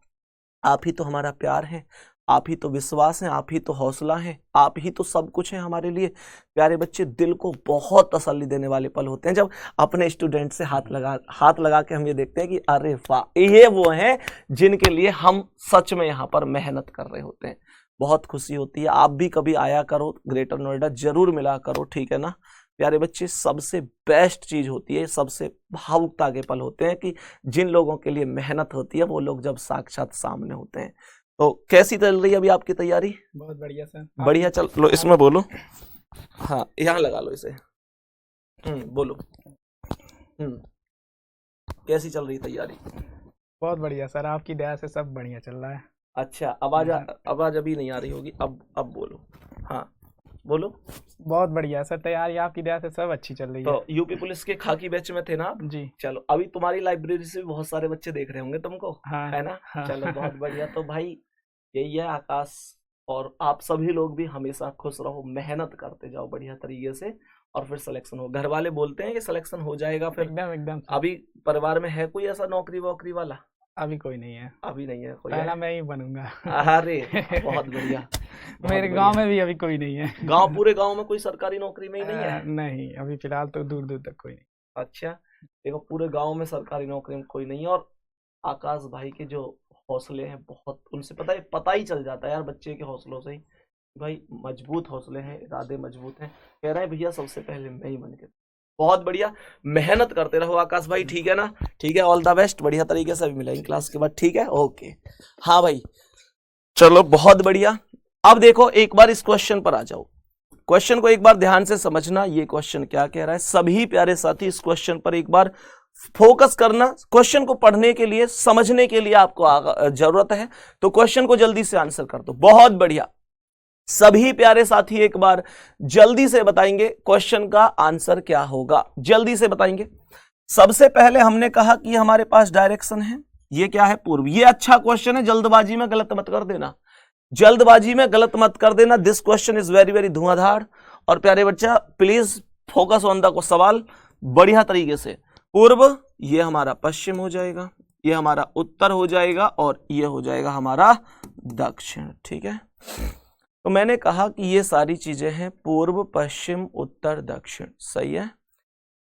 आप ही तो हमारा प्यार है, आप ही तो विश्वास है, आप ही तो हौसला है, आप ही तो सब कुछ है हमारे लिए। प्यारे बच्चे, दिल को बहुत तसल्ली देने वाले पल होते हैं जब अपने स्टूडेंट से हाथ लगा के हम ये देखते हैं कि अरे वाह, ये वो हैं जिनके लिए हम सच में यहाँ पर मेहनत कर रहे होते हैं। बहुत खुशी होती है। आप भी कभी आया करो ग्रेटर नोएडा, जरूर मिला करो, ठीक है ना प्यारे बच्चे। सबसे बेस्ट चीज होती है, सबसे भावुकता के पल होते हैं कि जिन लोगों के लिए मेहनत होती है वो लोग जब साक्षात सामने होते हैं। तो कैसी चल रही है अभी आपकी तैयारी? बहुत बढ़िया सर। बढ़िया चल लो, इसमें बोलो, हाँ यहाँ लगा लो इसे। बोलो, कैसी चल रही तैयारी? बहुत बढ़िया सर, आपकी दया से सब बढ़िया चल रहा है। अच्छा, आवाज अभी नहीं आ रही होगी, अब बोलो, हाँ बोलो। बहुत बढ़िया सर, तैयारी आपकी दया से सब अच्छी चल रही है। तो यूपी पुलिस के खाकी बैच में थे ना आप? जी। चलो, अभी तुम्हारी लाइब्रेरी से भी बहुत सारे बच्चे देख रहे होंगे तुमको, हाँ, है ना? हाँ। चलो बहुत बढ़िया। तो भाई यही है आकाश, और आप सभी लोग भी हमेशा खुश रहो, मेहनत करते जाओ बढ़िया तरीके से, और फिर सिलेक्शन हो। घर वाले बोलते हैं कि सिलेक्शन हो जाएगा फिर। एकदम अभी परिवार में है कोई ऐसा नौकरी वोकरी वाला? अभी कोई नहीं है। अभी नहीं है कोई? पहला मैं ही बनूंगा। अरे बहुत बढ़िया। मेरे गांव में भी अभी कोई नहीं है। पूरे गांव में कोई सरकारी नौकरी में ही नहीं है? नहीं, अभी फिलहाल तो दूर दूर तक कोई नहीं। अच्छा, देखो पूरे गांव में सरकारी नौकरी में कोई नहीं है, और आकाश भाई के जो हौसले हैं बहुत, उनसे पता ही चल जाता है यार, बच्चे के हौसलों से ही भाई मजबूत हौसले हैं, इरादे मजबूत हैं। कह रहे हैं भैया सबसे पहले मैं ही बन के बहुत बढ़िया, मेहनत करते रहो आकाश भाई, ठीक है ना? ठीक है, ऑल द बेस्ट, बढ़िया तरीके से अभी मिलेंगे क्लास के बाद, ठीक है? ओके, हाँ भाई, चलो बहुत बढ़िया। अब देखो एक बार इस क्वेश्चन पर आ जाओ, क्वेश्चन को एक बार ध्यान से समझना, ये क्वेश्चन क्या कह रहा है। सभी प्यारे साथी इस क्वेश्चन पर एक बार फोकस करना, क्वेश्चन को पढ़ने के लिए, समझने के लिए आपको जरूरत है, तो क्वेश्चन को जल्दी से आंसर कर दो। बहुत बढ़िया, सभी प्यारे साथी एक बार जल्दी से बताएंगे क्वेश्चन का आंसर क्या होगा, जल्दी से बताएंगे। सबसे पहले हमने कहा कि हमारे पास डायरेक्शन है, ये क्या है? पूर्व। ये अच्छा क्वेश्चन है, जल्दबाजी में गलत मत कर देना, जल्दबाजी में गलत मत कर देना। This question is very very धुआंधार। और प्यारे बच्चा प्लीज फोकस ऑन द सवाल बढ़िया तरीके से। पूर्व ये हमारा पश्चिम हो जाएगा, ये हमारा उत्तर हो जाएगा, और ये हो जाएगा हमारा दक्षिण, ठीक है? तो मैंने कहा कि ये सारी चीजें हैं पूर्व, पश्चिम, उत्तर, दक्षिण, सही है।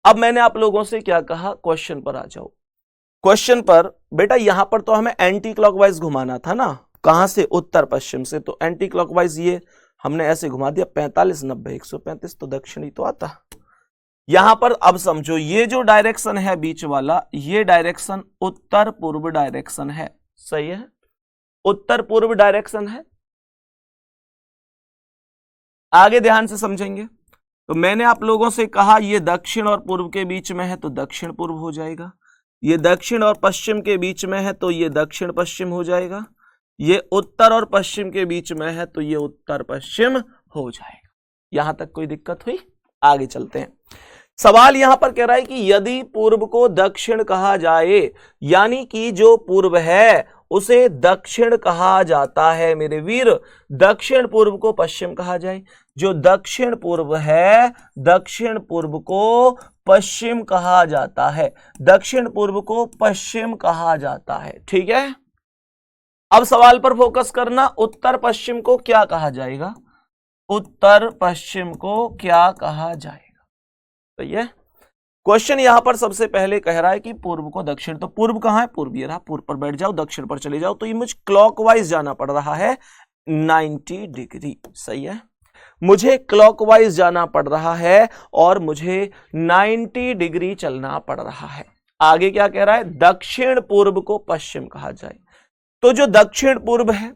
अब मैंने आप लोगों से क्या कहा, क्वेश्चन पर आ जाओ। क्वेश्चन पर बेटा यहां पर तो हमें एंटी क्लॉकवाइज घुमाना था ना, कहां से? उत्तर पश्चिम से। तो एंटी क्लॉकवाइज ये हमने ऐसे घुमा दिया, 45 90 135, तो दक्षिणी तो आता। यहां पर अब समझो, ये जो डायरेक्शन है बीच वाला, ये डायरेक्शन उत्तर पूर्व डायरेक्शन है, सही है? उत्तर पूर्व डायरेक्शन है। आगे ध्यान से समझेंगे। तो मैंने आप लोगों से कहा ये दक्षिण और पूर्व के बीच में है, तो दक्षिण पूर्व हो जाएगा। ये दक्षिण और पश्चिम के बीच में है, तो ये दक्षिण पश्चिम हो जाएगा। ये उत्तर और पश्चिम के बीच में है, तो ये उत्तर पश्चिम हो जाएगा। यहां तक कोई दिक्कत हुई? आगे चलते हैं। सवाल यहां पर कह रहा है कि यदि पूर्व को दक्षिण कहा जाए, यानी कि जो पूर्व है उसे दक्षिण कहा जाता है मेरे वीर, दक्षिण पूर्व को पश्चिम कहा जाए। जो दक्षिण पूर्व है, दक्षिण पूर्व को पश्चिम कहा जाता है, दक्षिण पूर्व को पश्चिम कहा जाता है, ठीक है? अब सवाल पर फोकस करना, उत्तर पश्चिम को क्या कहा जाएगा? उत्तर पश्चिम को क्या कहा जाएगा? तो ये क्वेश्चन यहां पर सबसे पहले कह रहा है कि पूर्व को दक्षिण, तो पूर्व कहां है? पूर्व ये रहा, पूर्व पर बैठ जाओ, दक्षिण पर चले जाओ, तो ये मुझे क्लॉकवाइज जाना पड़ रहा है 90 डिग्री, सही है? मुझे क्लॉकवाइज जाना पड़ रहा है और मुझे 90 डिग्री चलना पड़ रहा है। आगे क्या कह रहा है? दक्षिण पूर्व को पश्चिम कहा जाए। तो जो दक्षिण पूर्व है,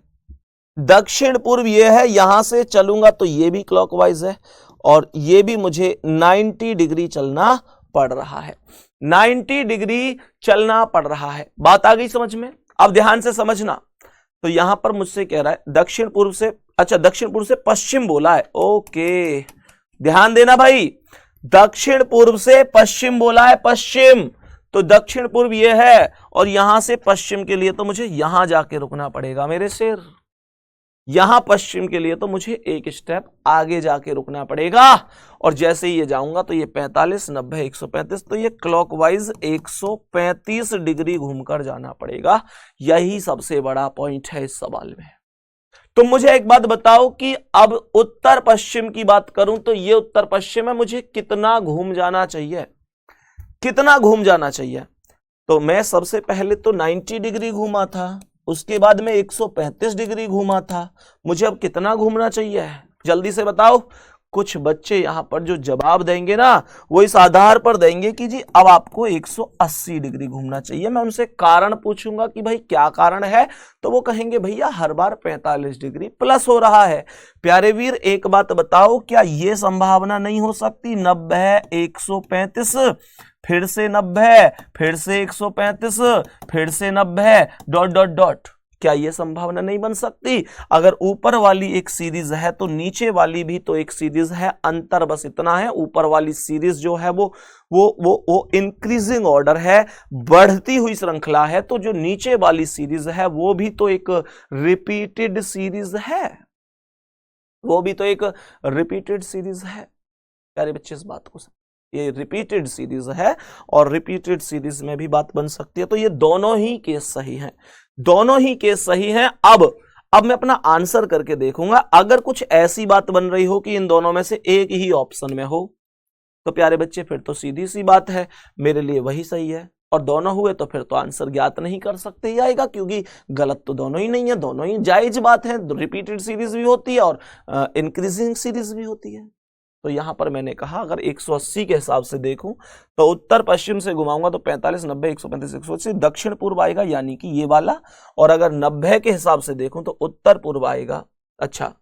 दक्षिण पूर्व ये है, यहां से चलूंगा तो ये भी क्लॉकवाइज है, और ये भी मुझे 90 डिग्री चलना पड़ रहा है, 90 डिग्री चलना पड़ रहा है। बात आ गई समझ में? अब ध्यान से समझना। तो यहां पर मुझसे कह रहा है दक्षिण पूर्व से, अच्छा दक्षिण पूर्व से पश्चिम बोला है, ओके ध्यान देना भाई, दक्षिण पूर्व से पश्चिम बोला है, पश्चिम। तो दक्षिण पूर्व ये है, और यहां से पश्चिम के लिए तो मुझे यहां जाके रुकना पड़ेगा मेरे शेर, यहां पश्चिम के लिए तो मुझे एक स्टेप आगे जाके रुकना पड़ेगा। और जैसे ही ये जाऊंगा तो ये 45 90 135, तो ये क्लॉकवाइज 135 डिग्री घूमकर जाना पड़ेगा। यही सबसे बड़ा पॉइंट है इस सवाल में। तो मुझे एक बात बताओ कि अब उत्तर पश्चिम की बात करूं तो ये उत्तर पश्चिम है, मुझे कितना घूम जाना चाहिए? कितना घूम जाना चाहिए? तो मैं सबसे पहले तो 90 डिग्री घूमा था, उसके बाद में 135 डिग्री घूमा था, मुझे अब कितना घूमना चाहिए? जल्दी से बताओ। कुछ बच्चे यहां पर जो जवाब देंगे ना, वो इस आधार पर देंगे कि जी अब आपको 180 डिग्री घूमना चाहिए। मैं उनसे कारण पूछूंगा कि भाई क्या कारण है, तो वो कहेंगे भैया हर बार 45 डिग्री प्लस हो रहा है। प्यारे वीर एक बात बताओ, क्या ये संभावना नहीं हो सकती 90 135 फिर से 90 फिर से 135 फिर से 90 डॉट डॉट डॉट? क्या यह संभावना नहीं बन सकती? अगर ऊपर वाली एक सीरीज है तो नीचे वाली भी तो एक सीरीज है, अंतर बस इतना है ऊपर वाली सीरीज जो है वो इंक्रीजिंग ऑर्डर है, बढ़ती हुई श्रृंखला है, तो जो नीचे वाली सीरीज है वो भी तो एक रिपीटेड सीरीज है, वो भी तो एक रिपीटेड सीरीज है। प्यारे बच्चे इस बात को ये रिपीटेड सीरीज है और रिपीटेड सीरीज में भी बात बन सकती है। तो ये दोनों ही केस सही हैं, दोनों ही केस सही हैं। अब मैं अपना आंसर करके देखूंगा, अगर कुछ ऐसी बात बन रही हो कि इन दोनों में से एक ही ऑप्शन में हो तो प्यारे बच्चे फिर तो सीधी सी बात है मेरे लिए वही सही है, और दोनों हुए तो फिर तो आंसर ज्ञात नहीं कर सकते ही आएगा, क्योंकि गलत तो दोनों ही नहीं है, दोनों ही जायज बात है। रिपीटेड सीरीज भी होती है और इंक्रीजिंग सीरीज भी होती है। तो यहां पर मैंने कहा अगर 180 के हिसाब से देखूं तो उत्तर पश्चिम से घुमाऊंगा तो 45, 90, 135, 180 दक्षिण पूर्व आएगा, यानी कि ये वाला। और अगर 90 के हिसाब से देखूं तो उत्तर पूर्व आएगा। अच्छा,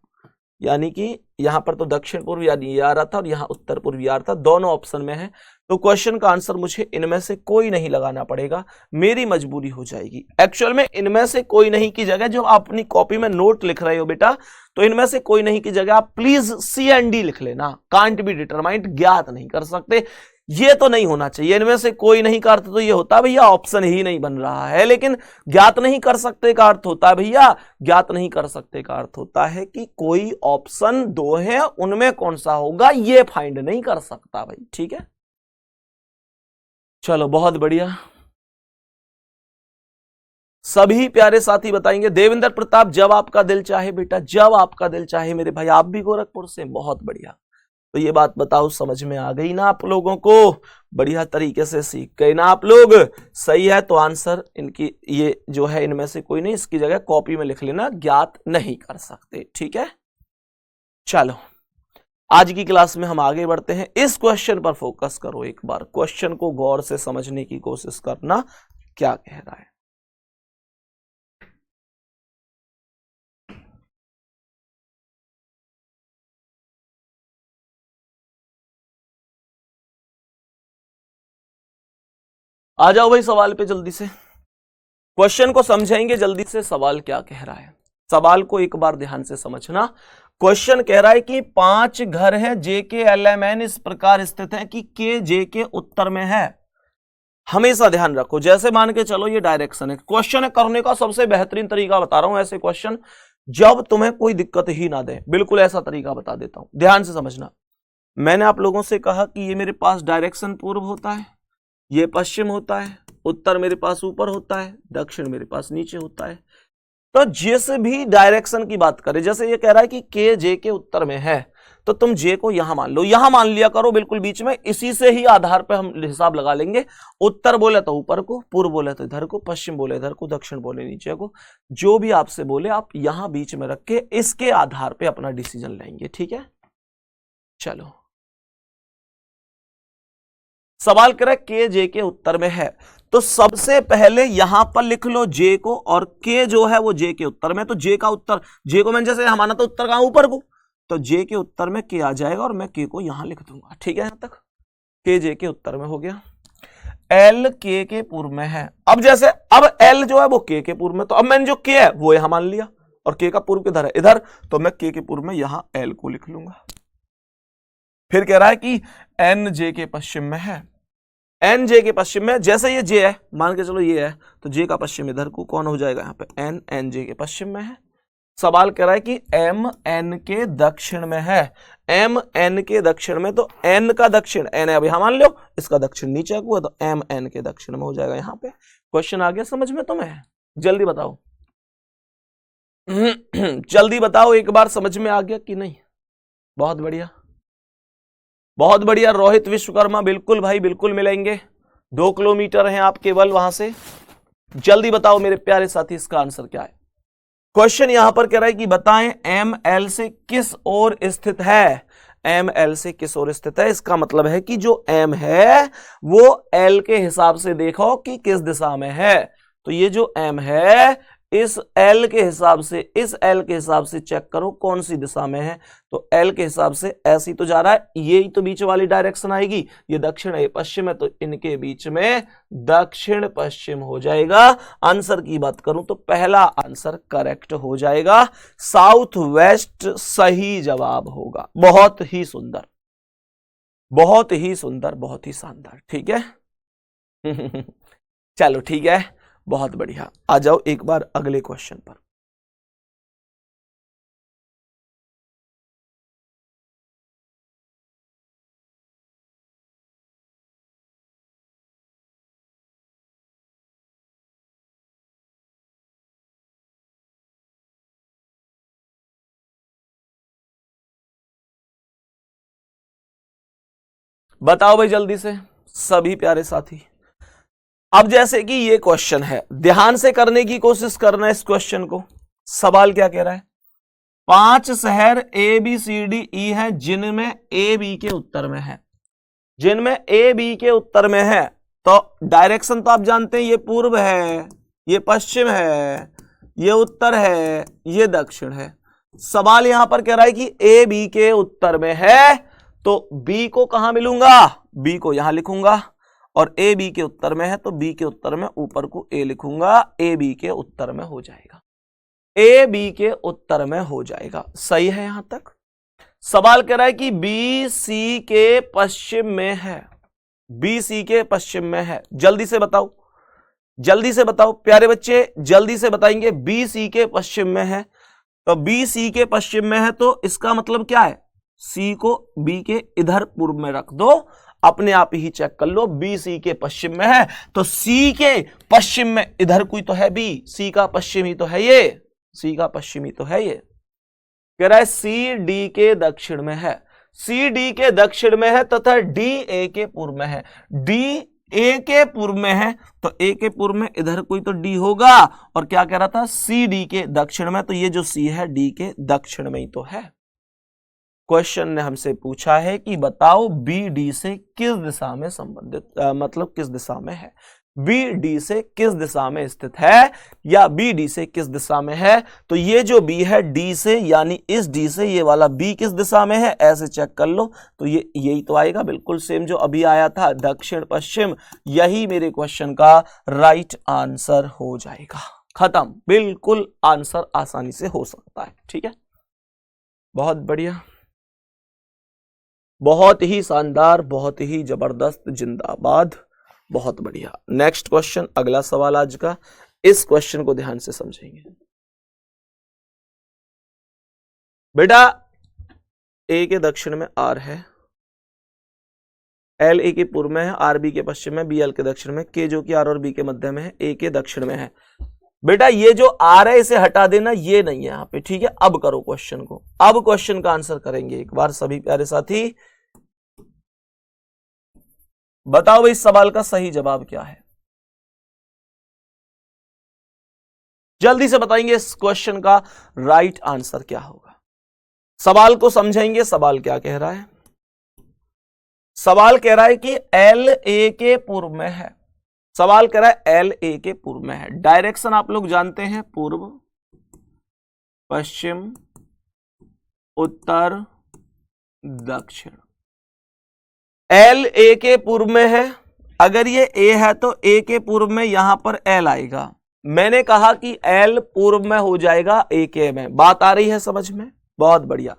यानी कि यहां पर तो दक्षिण पूर्व यानी ये आ रहा था और यहां उत्तर पूर्व आ रहा था, दोनों ऑप्शन में है। तो क्वेश्चन का आंसर मुझे इनमें से कोई नहीं लगाना पड़ेगा, मेरी मजबूरी हो जाएगी। एक्चुअल में इनमें से कोई नहीं की जगह, जो आप अपनी कॉपी में नोट लिख रहे हो बेटा, तो इनमें से कोई नहीं की जगह आप प्लीज सी एंड डी लिख लेना। कांट बी डिटरमाइंड, ज्ञात नहीं कर सकते, ये तो नहीं होना चाहिए। इनमें से कोई नहीं का अर्थ तो ये होता है भैया ऑप्शन ही नहीं बन रहा है। लेकिन ज्ञात नहीं कर सकते का अर्थ होता है भैया, ज्ञात नहीं कर सकते का अर्थ होता है कि कोई ऑप्शन दो है उनमें कौन सा होगा ये फाइंड नहीं कर सकता भाई। ठीक है, चलो बहुत बढ़िया। सभी प्यारे साथी बताएंगे। देवेंद्र प्रताप, जब आपका दिल चाहे बेटा, जब आपका दिल चाहे मेरे भाई। आप भी गोरखपुर से, बहुत बढ़िया। तो ये बात बताओ समझ में आ गई ना आप लोगों को? बढ़िया तरीके से सीख गए ना आप लोग? सही है, तो आंसर इनकी ये जो है इनमें से कोई नहीं, इसकी जगह कॉपी में लिख लेना ज्ञात नहीं कर सकते। ठीक है, चलो आज की क्लास में हम आगे बढ़ते हैं। इस क्वेश्चन पर फोकस करो, एक बार क्वेश्चन को गौर से समझने की कोशिश करना क्या कह रहा है। आ जाओ भाई सवाल पे जल्दी से। क्वेश्चन को समझेंगे जल्दी से, सवाल क्या कह रहा है। सवाल को एक बार ध्यान से समझना। क्वेश्चन कह रहा है कि 5 घर है जे के एल एम एन इस प्रकार स्थित है कि के जे के उत्तर में है। हमेशा ध्यान रखो, जैसे मान के चलो ये डायरेक्शन है। क्वेश्चन करने का सबसे बेहतरीन तरीका बता रहा हूं, ऐसे क्वेश्चन जब तुम्हें कोई दिक्कत ही ना दे, बिल्कुल ऐसा तरीका बता देता हूं, ध्यान से समझना। मैंने आप लोगों से कहा कि ये मेरे पास डायरेक्शन पूर्व होता है, ये पश्चिम होता है, उत्तर मेरे पास ऊपर होता है, दक्षिण मेरे पास नीचे होता है। तो जिस भी डायरेक्शन की बात करें, जैसे ये कह रहा है कि के जे के उत्तर में है, तो तुम जे को यहां मान लो, यहां मान लिया करो बिल्कुल बीच में। इसी से ही आधार पे हम हिसाब लगा लेंगे। उत्तर बोले तो ऊपर को, पूर्व बोले तो इधर को, पश्चिम बोले इधर को, दक्षिण बोले नीचे को। जो भी आपसे बोले आप यहां बीच में रख के इसके आधार पे अपना डिसीजन लेंगे। ठीक है, चलो सवाल करे के जे के उत्तर में है, तो सबसे पहले यहां पर लिख लो जे को, और के जो है वो जे के उत्तर में। तो जे का उत्तर, जे को मैंने जैसे हमारा तो उत्तर कहां ऊपर को, तो जे के उत्तर में के आ जाएगा और मैं के को यहां लिख दूंगा। ठीक है, यहां तक के जे के उत्तर में हो गया। एल के पूर्व में है। अब जैसे अब एल जो है वो के पूर्व में, तो अब मैंने जो के है वो यहां मान लिया, और के का पूर्व किधर है, इधर, तो मैं के पूर्व में यहां एल को लिख लूंगा। फिर कह रहा है कि एन जे के पश्चिम में है। एन जे के पश्चिम में, जैसे ये जे है, मान के चलो ये है, तो जे का पश्चिम इधर को कौन हो जाएगा, यहाँ पे एन, एन जे के पश्चिम में है। सवाल कह रहा है कि एम एन के दक्षिण में है। एम एन के दक्षिण में, तो एन का दक्षिण, एन है अब यहां मान लो, इसका दक्षिण नीचे हुआ, तो एम एन के दक्षिण में हो जाएगा यहाँ पे। क्वेश्चन आ गया समझ में तुम्हें? जल्दी बताओ जल्दी बताओ एक बार, समझ में आ गया कि नहीं? बहुत बढ़िया, बहुत बढ़िया। रोहित विश्वकर्मा, बिल्कुल भाई बिल्कुल मिलेंगे। 2 किलोमीटर हैं आप केवल वहां से। जल्दी बताओ मेरे प्यारे साथी इसका आंसर क्या है। क्वेश्चन यहां पर कह रहा है कि बताएं एम एल से किस ओर स्थित है। एम एल से किस ओर स्थित है, इसका मतलब है कि जो एम है वो एल के हिसाब से देखो कि किस दिशा में है। तो ये जो एम है इस एल के हिसाब से, इस एल के हिसाब से चेक करो कौन सी दिशा में है। तो एल के हिसाब से ऐसी तो जा रहा है, यही तो बीच वाली डायरेक्शन आएगी। ये दक्षिण है, ये पश्चिम है, तो इनके बीच में दक्षिण पश्चिम हो जाएगा। आंसर की बात करूं तो पहला आंसर करेक्ट हो जाएगा, साउथ वेस्ट सही जवाब होगा। बहुत ही सुंदर, बहुत ही सुंदर, बहुत ही शानदार। ठीक है चलो ठीक है, बहुत बढ़िया। आ जाओ एक बार अगले क्वेश्चन पर। बताओ भाई जल्दी से सभी प्यारे साथी। अब जैसे कि ये क्वेश्चन है, ध्यान से करने की कोशिश करना इस क्वेश्चन को। सवाल क्या कह रहा है, 5 शहर A B C D E है जिनमें ए बी के उत्तर में है, जिनमें ए बी के उत्तर में है। तो डायरेक्शन तो आप जानते हैं, ये पूर्व है, ये पश्चिम है, ये उत्तर है, ये दक्षिण है। सवाल यहां पर कह रहा है कि ए बी के उत्तर में है, तो बी को कहां मिलूंगा, बी को यहां लिखूंगा, और ए बी के उत्तर में है तो बी के उत्तर में ऊपर को ए लिखूंगा, ए बी के उत्तर में हो जाएगा, ए बी के उत्तर में हो जाएगा। सही है यहां तक। सवाल कह रहा है कि बी सी के पश्चिम में है, बी सी के पश्चिम में है। जल्दी से बताओ, जल्दी से बताओ प्यारे बच्चे, जल्दी से बताएंगे। बी सी के पश्चिम में है, तो बी सी के पश्चिम में है तो इसका मतलब क्या है, सी को बी के इधर पूर्व में रख दो, अपने आप ही चेक कर लो। बी सी के पश्चिम में है तो सी के पश्चिम में इधर कोई तो है बी, सी का पश्चिम ही तो है ये, सी का पश्चिम ही तो है ये। कह रहा है सी डी के दक्षिण में है, सी डी के दक्षिण में है तथा डी ए के पूर्व में है, डी ए के पूर्व में है तो ए के पूर्व में इधर कोई तो डी होगा, और क्या कह रहा था, सी डी के दक्षिण में, तो ये जो सी है डी के दक्षिण में ही तो है। क्वेश्चन ने हमसे पूछा है कि बताओ बी डी से किस दिशा में संबंधित, मतलब किस दिशा में है, बी डी से किस दिशा में स्थित है, या बी डी से किस दिशा में है। तो ये जो बी है डी से, यानी इस डी से ये वाला बी किस दिशा में है, ऐसे चेक कर लो तो ये यही तो आएगा, बिल्कुल सेम जो अभी आया था, दक्षिण पश्चिम। यही मेरे क्वेश्चन का राइट आंसर हो जाएगा। खत्म, बिल्कुल आंसर आसानी से हो सकता है। ठीक है, बहुत बढ़िया, बहुत ही शानदार, बहुत ही जबरदस्त, जिंदाबाद, बहुत बढ़िया। नेक्स्ट क्वेश्चन, अगला सवाल आज का, इस क्वेश्चन को ध्यान से समझेंगे बेटा। ए के दक्षिण में आर है, एल ए के पूर्व में है, आर बी के पश्चिम में, बी एल के दक्षिण में, के जो कि आर और बी के मध्य में है, ए के दक्षिण में है। बेटा ये जो आर है इसे हटा देना, ये नहीं है यहां पे। ठीक है, अब करो क्वेश्चन को, अब क्वेश्चन का आंसर करेंगे एक बार सभी प्यारे साथी। बताओ भाई, इस सवाल का सही जवाब क्या है, जल्दी से बताएंगे इस क्वेश्चन का राइट आंसर क्या होगा। सवाल को समझेंगे, सवाल क्या कह रहा है। सवाल कह रहा है कि एल ए के पूर्व में है, सवाल कह रहा है एल ए के पूर्व में है। डायरेक्शन आप लोग जानते हैं, पूर्व, पश्चिम, उत्तर, दक्षिण। एल ए के पूर्व में है, अगर ये ए है तो ए के पूर्व में यहां पर एल आएगा। मैंने कहा कि एल पूर्व में हो जाएगा ए के में। बात आ रही है समझ में, बहुत बढ़िया।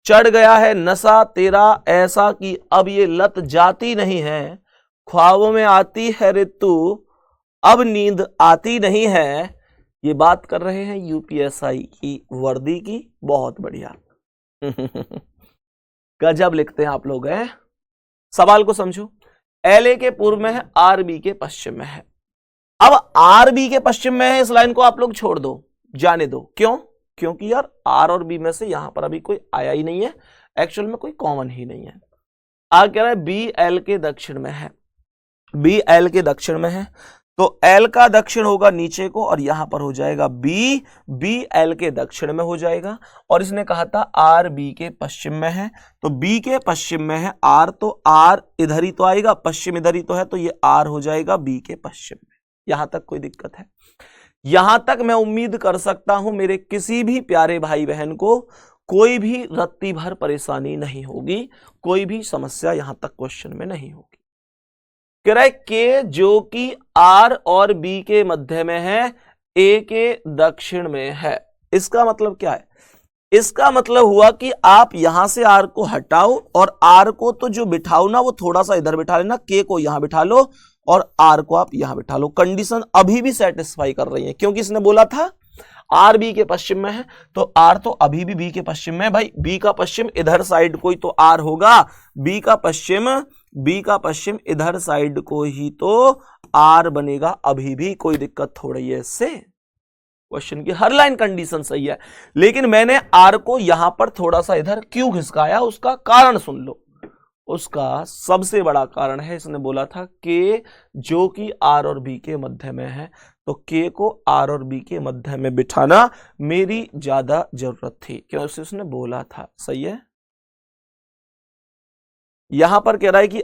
चढ़ गया है नशा तेरा ऐसा कि अब ये लत जाती नहीं है, ख्वाबों में आती है ऋतु अब नींद आती नहीं है। ये बात कर रहे हैं यूपीएसआई की वर्दी की, बहुत बढ़िया। गजब लिखते हैं आप लोग हैं। सवाल को समझो, एल ए के पूर्व में है, आर बी के पश्चिम में है। अब आर बी के पश्चिम में है, इस लाइन को आप लोग छोड़ दो, जाने दो। क्यों? क्योंकि यार आर और बी में से यहां पर अभी कोई आया ही नहीं है, एक्चुअल में कोई कॉमन ही नहीं है। आगे कह रहा है बी एल के दक्षिण में है, बी एल के दक्षिण में है तो एल का दक्षिण होगा नीचे को और यहां पर हो जाएगा बी, बी एल के दक्षिण में हो जाएगा। और इसने कहा था आर बी के पश्चिम में है, तो बी के पश्चिम में है आर, तो आर इधर ही तो आएगा, पश्चिम इधर ही तो है, तो ये आर हो जाएगा बी के पश्चिम में। यहां तक कोई दिक्कत है? यहां तक मैं उम्मीद कर सकता हूं मेरे किसी भी प्यारे भाई बहन को कोई भी रत्ती भर परेशानी नहीं होगी, कोई भी समस्या यहां तक क्वेश्चन में नहीं होगी। कह रहा है के जो कि आर और बी के मध्य में है, ए के दक्षिण में है। इसका मतलब क्या है? इसका मतलब हुआ कि आप यहां से आर को हटाओ और आर को तो जो बिठाओ ना वो थोड़ा सा इधर बिठा लेना, के को यहां बिठा लो और आर को आप यहां बिठा लो। कंडीशन अभी भी सेटिस्फाई कर रही है, क्योंकि इसने बोला था आर बी के पश्चिम में है, तो आर तो अभी भी बी के पश्चिम में है। भाई बी का पश्चिम इधर साइड को ही तो आर होगा, बी का पश्चिम इधर साइड को ही तो आर बनेगा, अभी भी कोई दिक्कत थोड़ी है इससे। क्वेश्चन की हर लाइन कंडीशन सही है, लेकिन मैंने आर को यहां पर थोड़ा सा इधर क्यों खिसकाया उसका कारण सुन लो। उसका सबसे बड़ा कारण है, इसने बोला था के जो कि आर और बी के मध्य में है, तो के को आर और बी के मध्य में बिठाना मेरी ज्यादा जरूरत थी, क्योंकि उसने बोला था। सही है। यहां पर कह रहा है कि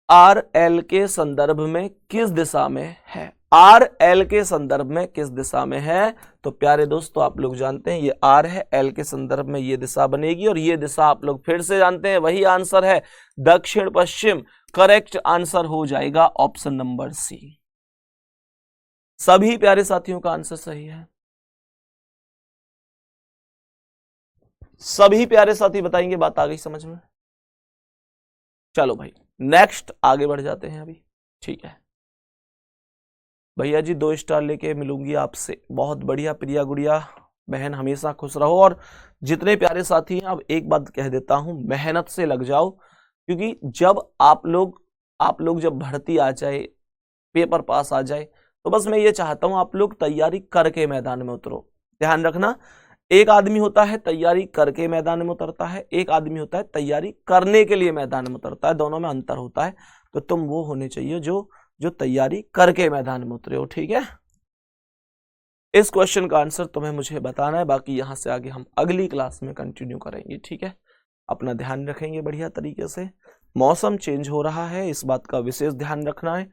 आर एल के संदर्भ में किस दिशा में है, आर एल के संदर्भ में किस दिशा में है। तो प्यारे दोस्तों आप लोग जानते हैं ये आर है, एल के संदर्भ में ये दिशा बनेगी, और ये दिशा आप लोग फिर से जानते हैं वही आंसर है, दक्षिण पश्चिम। करेक्ट आंसर हो जाएगा ऑप्शन नंबर सी। सभी प्यारे साथियों का आंसर सही है। सभी प्यारे साथी बताएंगे, बात आ गई समझ में। चलो भाई नेक्स्ट आगे बढ़ जाते हैं अभी। ठीक है भैया जी, 2 स्टार लेके मिलूंगी आपसे। बहुत बढ़िया प्रिया गुड़िया बहन, हमेशा खुश रहो। और जितने प्यारे साथी हैं, अब एक बात कह देता हूं, मेहनत से लग जाओ, क्योंकि जब आप लोग जब भर्ती आ जाए, पेपर पास आ जाए, तो बस मैं ये चाहता हूं आप लोग तैयारी करके मैदान में उतरो। ध्यान रखना, एक आदमी होता है तैयारी करके मैदान में उतरता है, एक आदमी होता है तैयारी करने के लिए मैदान में उतरता है, दोनों में अंतर होता है। तो तुम वो होने चाहिए जो तैयारी करके मैदान में उतरे हो। ठीक है, इस क्वेश्चन का आंसर तुम्हें मुझे बताना है, बाकी यहां से आगे हम अगली क्लास में कंटिन्यू करेंगे। ठीक है, अपना ध्यान रखेंगे बढ़िया तरीके से। मौसम चेंज हो रहा है, इस बात का विशेष ध्यान रखना है।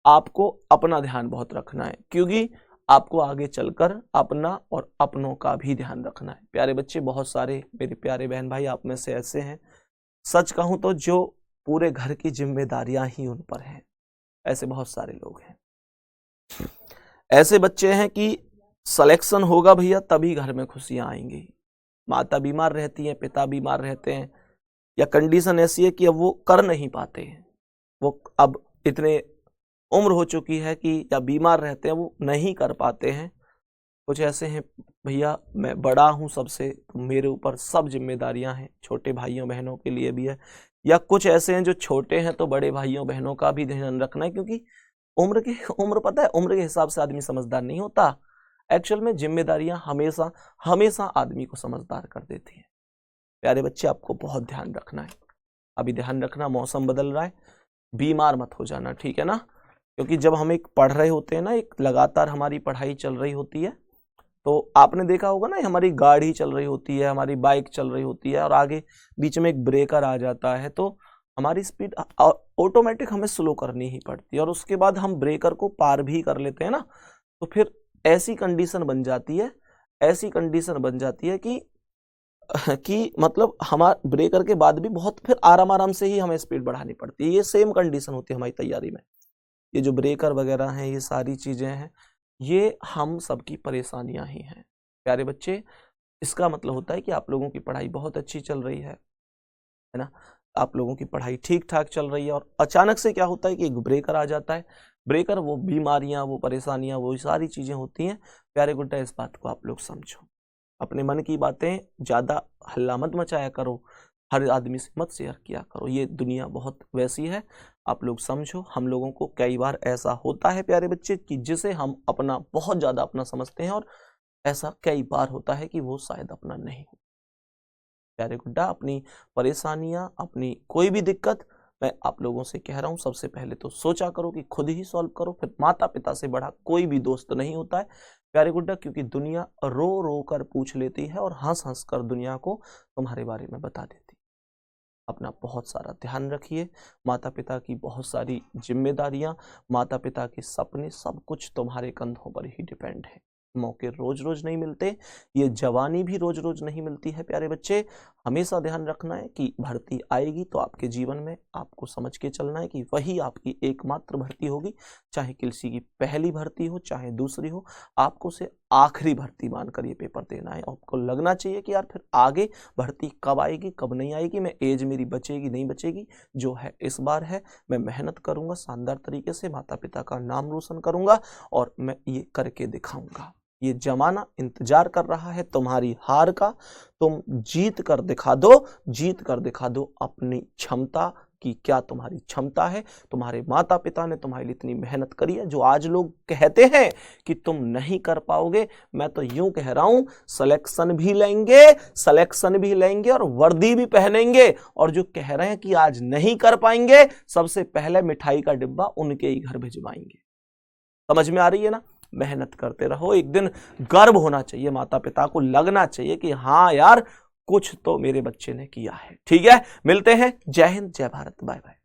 आपको अपना ध्यान बहुत रखना है, क्योंकि आपको आगे चलकर अपना और अपनों का भी ध्यान रखना है। प्यारे बच्चे, बहुत सारे मेरे प्यारे बहन भाई आप में से ऐसे हैं, सच कहूं तो जो पूरे घर की जिम्मेदारियां ही उन पर हैं। ऐसे बहुत सारे लोग हैं, ऐसे बच्चे हैं कि सिलेक्शन होगा भैया तभी घर में खुशियां आएंगी। माता बीमार रहती है, पिता बीमार रहते हैं, या कंडीशन ऐसी है कि अब वो कर नहीं पाते हैं, वो अब इतने उम्र हो चुकी है कि या बीमार रहते हैं, वो नहीं कर पाते हैं। कुछ ऐसे हैं भैया, मैं बड़ा हूं सबसे, तो मेरे ऊपर सब जिम्मेदारियां हैं, छोटे भाइयों बहनों के लिए भी है। या कुछ ऐसे हैं जो छोटे हैं, तो बड़े भाइयों बहनों का भी ध्यान रखना है, क्योंकि उम्र पता है, उम्र के हिसाब से आदमी समझदार नहीं होता। एक्चुअल में जिम्मेदारियां हमेशा हमेशा आदमी को समझदार कर देती है। प्यारे बच्चे, आपको बहुत ध्यान रखना है। अभी ध्यान रखना, मौसम बदल रहा है, बीमार मत हो जाना, ठीक है ना। क्योंकि जब हम एक पढ़ रहे होते हैं ना, एक लगातार हमारी पढ़ाई चल रही होती है, तो आपने देखा होगा ना, हमारी गाड़ी चल रही होती है, हमारी बाइक चल रही होती है, और आगे बीच में एक ब्रेकर आ जाता है, तो हमारी स्पीड ऑटोमेटिक हमें स्लो करनी ही पड़ती है, और उसके बाद हम ब्रेकर को पार भी कर लेते हैं ना। तो फिर ऐसी कंडीशन बन जाती है कि मतलब हमारा ब्रेकर के बाद भी बहुत फिर आराम से ही हमें स्पीड बढ़ानी पड़ती है। ये सेम कंडीशन होती है हमारी तैयारी में। ये जो ब्रेकर वगैरह हैं, ये सारी चीजें हैं, ये हम सबकी परेशानियां ही हैं। प्यारे बच्चे, इसका मतलब होता है कि आप लोगों की पढ़ाई बहुत अच्छी चल रही है ना, आप लोगों की पढ़ाई ठीक ठाक चल रही है, और अचानक से क्या होता है कि एक ब्रेकर आ जाता है। ब्रेकर, वो बीमारियां, वो परेशानियां, वो सारी चीजें होती हैं। प्यारे गुड्डा, इस बात को आप लोग समझो। अपने मन की बातें ज्यादा हल्ला मत मचाया करो, हर आदमी से मत शेयर किया करो। ये दुनिया बहुत वैसी है, आप लोग समझो। हम लोगों को कई बार ऐसा होता है प्यारे बच्चे, कि जिसे हम अपना बहुत ज्यादा अपना समझते हैं, और ऐसा कई बार होता है कि वो शायद अपना नहीं। प्यारे गुड्डा, अपनी परेशानियां, अपनी कोई भी दिक्कत, मैं आप लोगों से कह रहा हूं, सबसे पहले तो सोचा करो कि खुद ही सॉल्व करो। फिर माता पिता से बड़ा कोई भी दोस्त नहीं होता है प्यारे गुड्डा, क्योंकि दुनिया रो रो कर पूछ लेती है, और हंस हंस कर दुनिया को तुम्हारे बारे में बता देती है। अपना बहुत सारा ध्यान रखिए। माता पिता की बहुत सारी जिम्मेदारियां, माता पिता के सपने, सब कुछ तुम्हारे कंधों पर ही डिपेंड है। मौके रोज रोज नहीं मिलते, ये जवानी भी रोज रोज नहीं मिलती है। प्यारे बच्चे, हमेशा ध्यान रखना है कि भर्ती आएगी तो आपके जीवन में आपको समझ के चलना है कि वही आपकी एकमात्र भर्ती होगी। चाहे किसी की पहली भर्ती हो, चाहे दूसरी हो, आपको से आखिरी भर्ती मानकर ये पेपर देना है। आपको लगना चाहिए कि यार फिर आगे भर्ती कब आएगी, कब नहीं आएगी, मैं एज मेरी बचेगी नहीं बचेगी, जो है इस बार है। मैं मेहनत करूंगा शानदार तरीके से, माता पिता का नाम रोशन करूंगा, और मैं ये करके दिखाऊंगा। ये जमाना इंतजार कर रहा है तुम्हारी हार का। तुम जीत कर दिखा दो, जीत कर दिखा दो अपनी क्षमता, कि क्या तुम्हारी क्षमता है, तुम्हारे माता पिता ने तुम्हारे लिए इतनी मेहनत करी है। जो आज लोग कहते हैं कि तुम नहीं कर पाओगे, मैं तो यूं कह रहा हूं सिलेक्शन भी लेंगे और वर्दी भी पहनेंगे। और जो कह रहे हैं कि आज नहीं कर पाएंगे, सबसे पहले मिठाई का डिब्बा उनके ही घर भिजवाएंगे। समझ में आ रही है ना? मेहनत करते रहो, एक दिन गर्व होना चाहिए, माता पिता को लगना चाहिए कि हाँ यार कुछ तो मेरे बच्चे ने किया है। ठीक है, मिलते हैं। जय हिंद, जय भारत, बाय बाय।